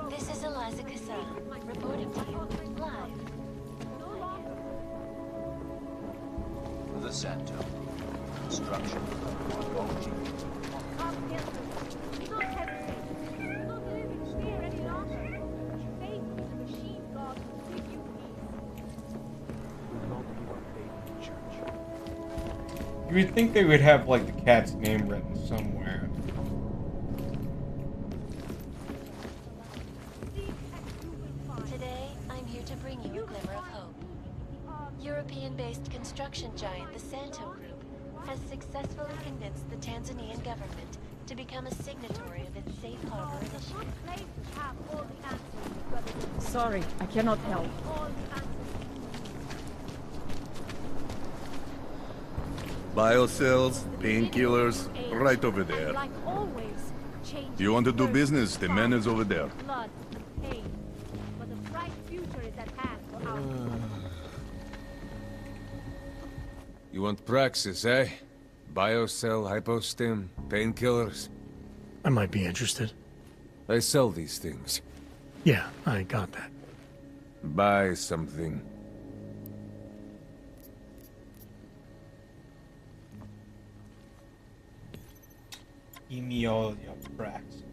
This is Eliza Cassan, reporting to you live. The center. Construction. Ongoing. You would think they would have, like, the cat's name written somewhere. Today, I'm here to bring you a glimmer of hope. European-based construction giant the Santo Group has successfully convinced the Tanzanian government to become a signatory of its Safe Harbor initiative. Sorry, I cannot help. Biocells, painkillers, right over there. Like always, change You want to do business? The man is over there. blood and pain. But a bright future is at hand for our You want praxis, eh? Biocell, hypostim, painkillers? I might be interested. I sell these things. Yeah, I got that. Buy something. Give me all your cracks.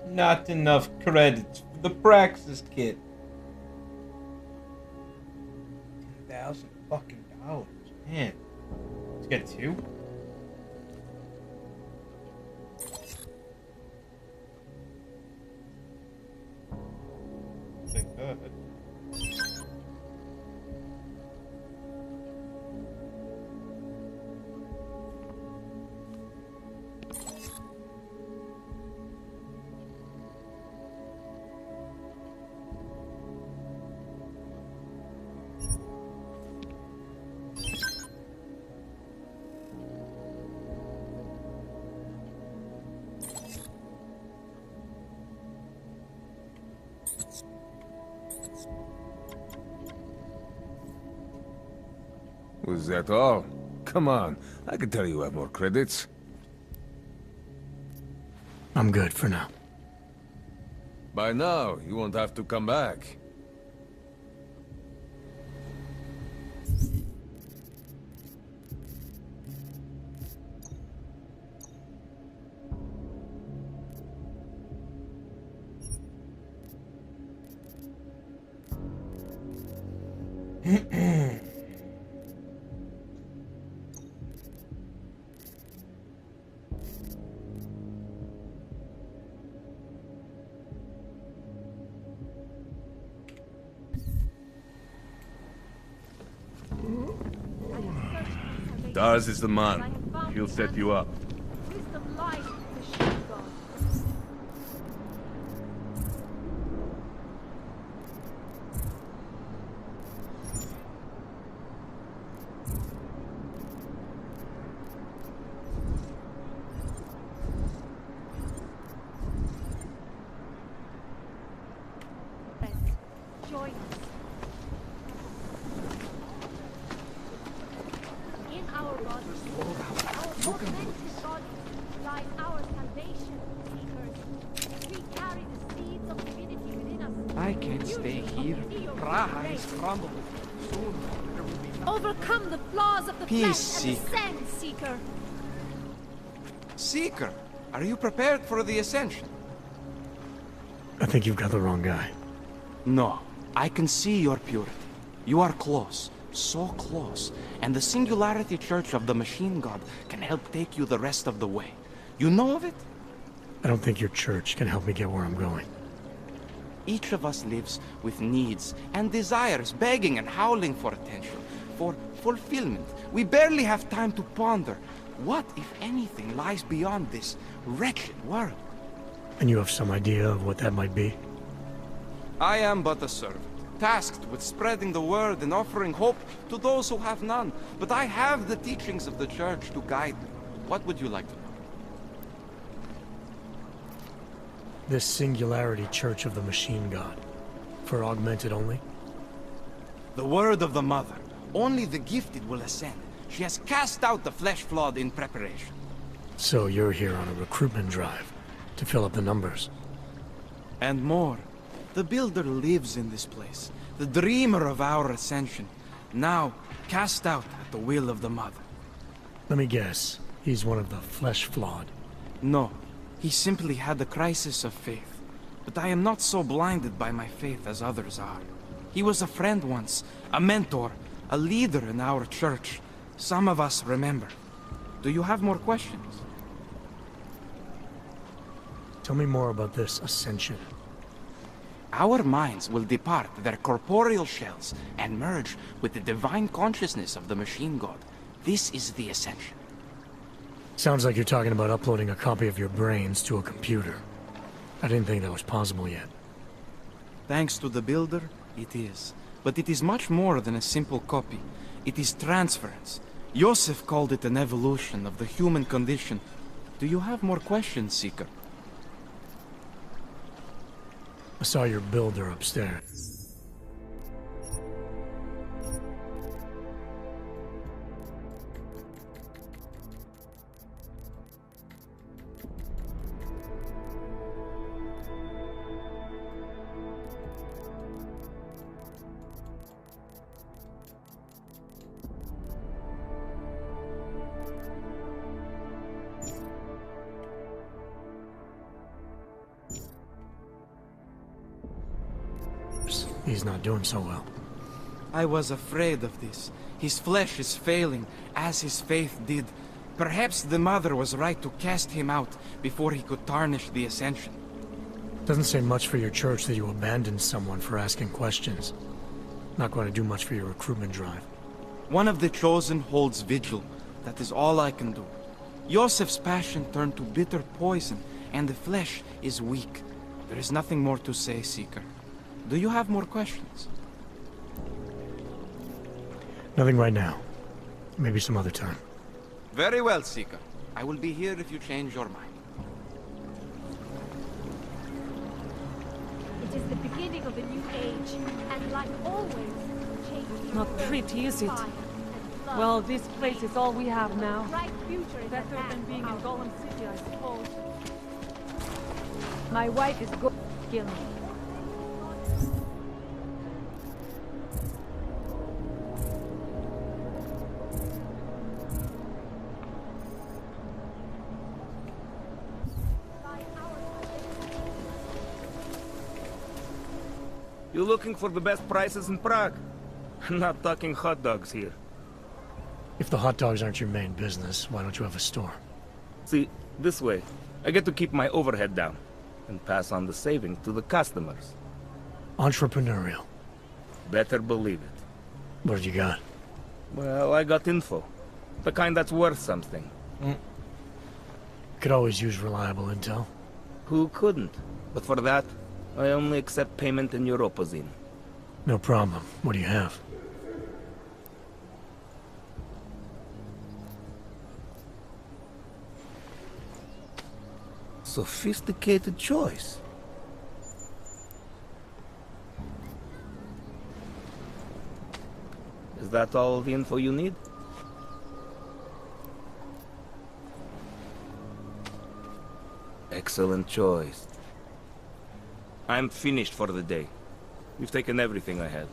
Not enough credits for the Praxis kit. $10,000 fucking dollars, man. Let's get two. They could. Was that all? Come on, I can tell you have more credits. I'm good for now. By now, you won't have to come back. Dars is the man. He'll set you up. lies the machine god. Join us. In our bodies, our augmented bodies, lies our salvation, seekers. We carry the seeds of divinity within us. I can't stay here. Praha is crumbling. Soon there will be Overcome the flaws of the Peace, flesh and ascend, seeker. Seeker, are you prepared for the ascension? I think you've got the wrong guy. No, I can see your purity. You are close, so close, and the Singularity Church of the Machine God can help take you the rest of the way. You know of it? I don't think your church can help me get where I'm going. Each of us lives with needs and desires, begging and howling for attention, for fulfillment. We barely have time to ponder what, if anything, lies beyond this wretched world. And you have some idea of what that might be? I am but a servant, tasked with spreading the word and offering hope to those who have none. But I have the teachings of the Church to guide me. What would you like to know? This Singularity Church of the Machine God. For augmented only? The word of the Mother. Only the gifted will ascend. She has cast out the flesh-flawed in preparation. So you're here on a recruitment drive, to fill up the numbers. And more. The Builder lives in this place, the dreamer of our ascension, now cast out at the will of the Mother. Let me guess, he's one of the flesh-flawed. No, he simply had a crisis of faith. But I am not so blinded by my faith as others are. He was a friend once, a mentor, a leader in our church. Some of us remember. Do you have more questions? Tell me more about this ascension. Our minds will depart their corporeal shells and merge with the divine consciousness of the Machine God. This is the ascension. Sounds like you're talking about uploading a copy of your brains to a computer. I didn't think that was possible yet. Thanks to the Builder, it is. But it is much more than a simple copy. It is transference. Joseph called it an evolution of the human condition. Do you have more questions, Seeker? I saw your builder upstairs. He's not doing so well. I was afraid of this. His flesh is failing, as his faith did. Perhaps the Mother was right to cast him out before he could tarnish the ascension. Doesn't say much for your church that you abandoned someone for asking questions. Not going to do much for your recruitment drive. One of the chosen holds vigil. That is all I can do. Joseph's passion turned to bitter poison, and the flesh is weak. There is nothing more to say, Seeker. Do you have more questions? Nothing right now. Maybe some other time. Very well, Seeker. I will be here if you change your mind. It is the beginning of a new age, and like always, change. Not pretty, is it? Well, this place is all we have now. Bright future is Better than being in Golem City, I suppose. My wife is good. Kill me. You looking for the best prices in Prague? I'm not talking hot dogs here. If the hot dogs aren't your main business, why don't you have a store? See, this way, I get to keep my overhead down and pass on the savings to the customers. Entrepreneurial. Better believe it. What have you got? Well, I got info. The kind that's worth something. What could always use reliable intel. Who couldn't? But for that, I only accept payment in Europozine. No problem. What do you have? Sophisticated choice. Is that all the info you need? Excellent choice. I'm finished for the day. You've taken everything I had.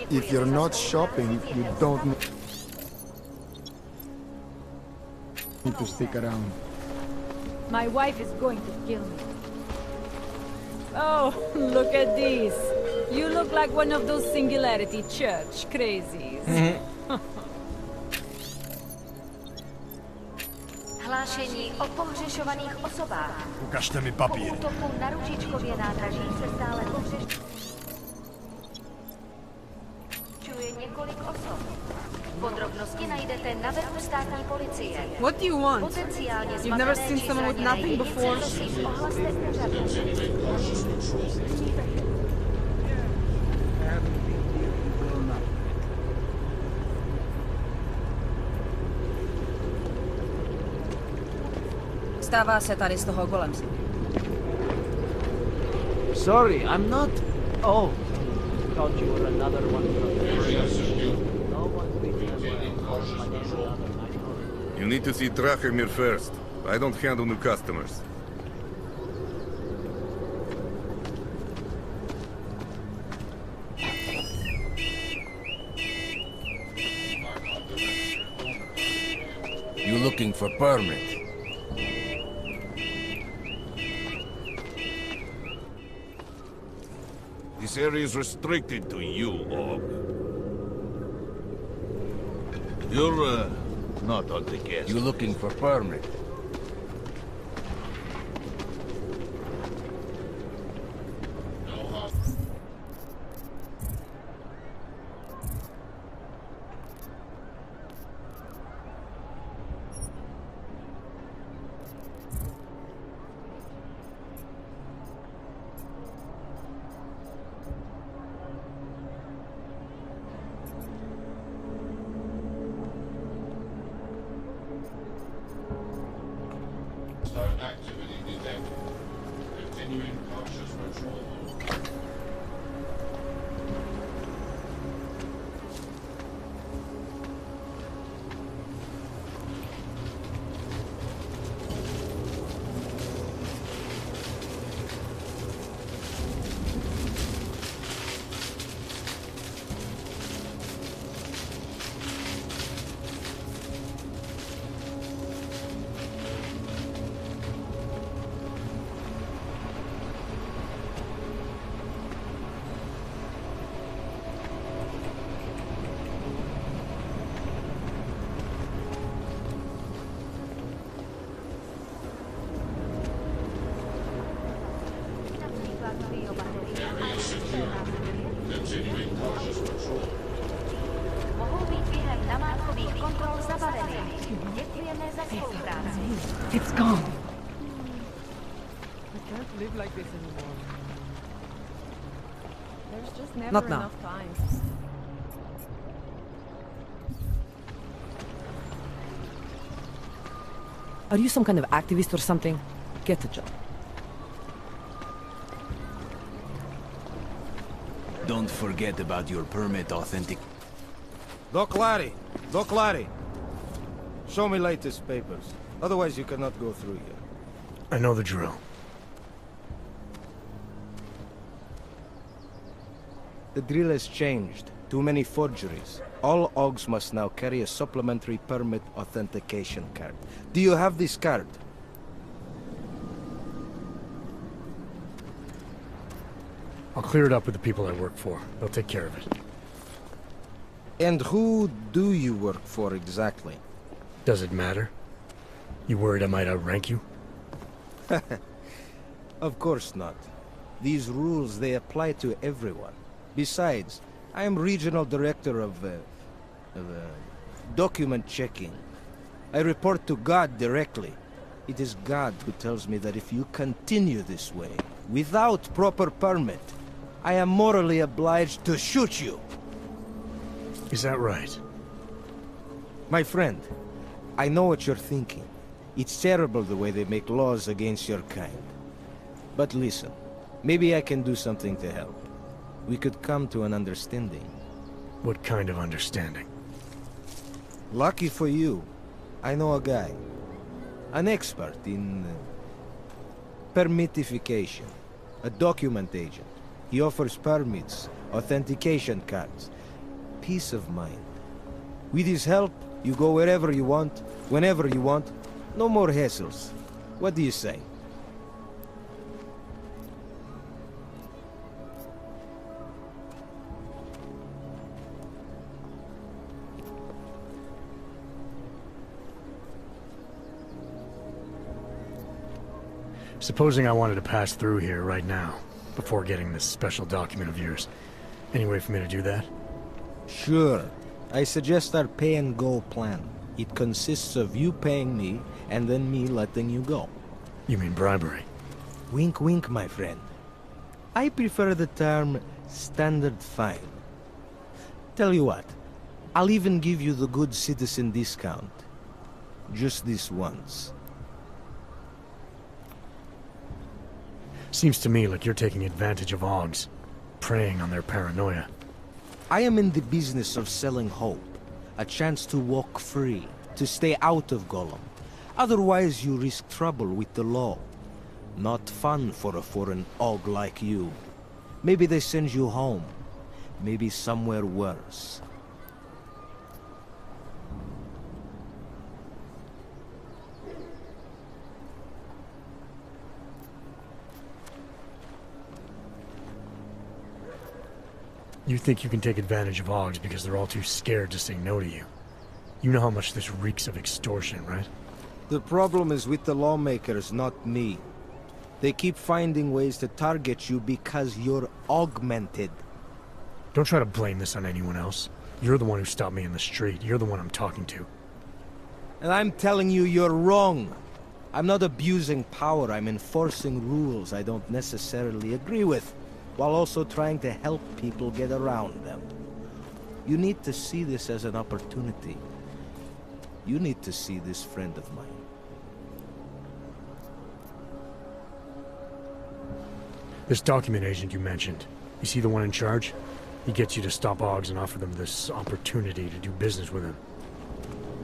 If you're not shopping, you don't need to stick around. My wife is going to kill me. Oh, look at this. You look like one of those Singularity Church crazies. Hlášení o pohřešovaných osobách. Ukažte mi papír. Po útoku na Ružičkově nádraží se stále pohřešuje několik osob. Podrobnosti najdete na webu státní policie. What do you want? Potenciálně You've never seen someone with nothing before? Prosím, ohlaste úřadu. Stává se tady z toho golem. Sorry, I'm not... Oh, thought you were another one from the No one You need to see Drachemir first. I don't handle new customers. You looking for permit? This area is restricted to you, Og. You're, not on the guest. You looking for permit? Activity detected. Continuing cautious patrol. Mohou být během namátkových kontrol zabaveny. Děkujeme za spolupráci. It's gone. I can't live like this anymore. There's just never Not now. enough time. Are you some kind of activist or something? Get a job. Don't forget about your permit authentic. Doc Laddie, Doc Larry, show me latest papers. Otherwise you cannot go through here. I know the drill. The drill has changed. Too many forgeries. All OGs must now carry a supplementary permit authentication card. Do you have this card? I'll clear it up with the people I work for. They'll take care of it. And who do you work for exactly? Does it matter? You worried I might outrank you? Of course not. These rules, they apply to everyone. Besides, I am regional director of document checking. I report to God directly. It is God who tells me that if you continue this way, without proper permit, I am morally obliged to shoot you. Is that right? My friend, I know what you're thinking. It's terrible the way they make laws against your kind. But listen, maybe I can do something to help. We could come to an understanding. What kind of understanding? Lucky for you, I know a guy. An expert in permitification. A document agent. He offers permits, authentication cards. Peace of mind. With his help, you go wherever you want, whenever you want. No more hassles. What do you say? Supposing I wanted to pass through here right now, before getting this special document of yours. Any way for me to do that? Sure. I suggest our pay-and-go plan. It consists of you paying me, and then me letting you go. You mean bribery? Wink wink, my friend. I prefer the term standard fine. Tell you what, I'll even give you the good citizen discount. Just this once. Seems to me like you're taking advantage of OGs, preying on their paranoia. I am in the business of selling hope. A chance to walk free, to stay out of Golem. Otherwise you risk trouble with the law. Not fun for a foreign OG like you. Maybe they send you home. Maybe somewhere worse. You think you can take advantage of OGs because they're all too scared to say no to you. You know how much this reeks of extortion, right? The problem is with the lawmakers, not me. They keep finding ways to target you because you're augmented. Don't try to blame this on anyone else. You're the one who stopped me in the street. You're the one I'm talking to. And I'm telling you, you're wrong. I'm not abusing power. I'm enforcing rules I don't necessarily agree with, while also trying to help people get around them. You need to see this as an opportunity. You need to see this friend of mine. This document agent you mentioned, is he the one in charge? He gets you to stop OGs and offer them this opportunity to do business with him.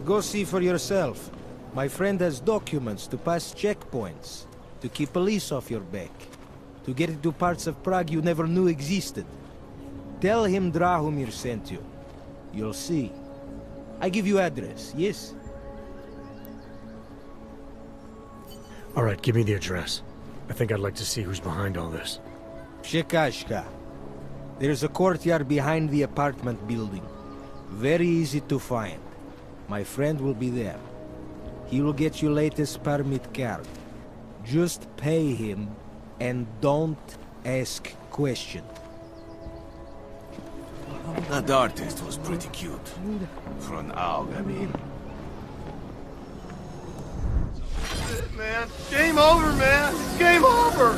Go see for yourself. My friend has documents to pass checkpoints, to keep police off your back, to get into parts of Prague you never knew existed. Tell him Drahomir sent you. You'll see. I give you address, yes? All right, give me the address. I think I'd like to see who's behind all this. Przekazka. There's a courtyard behind the apartment building. Very easy to find. My friend will be there. He will get you latest permit card. Just pay him and don't ask questions. That artist was pretty cute. For an AUG, I mean. Man, game over, man! Game over!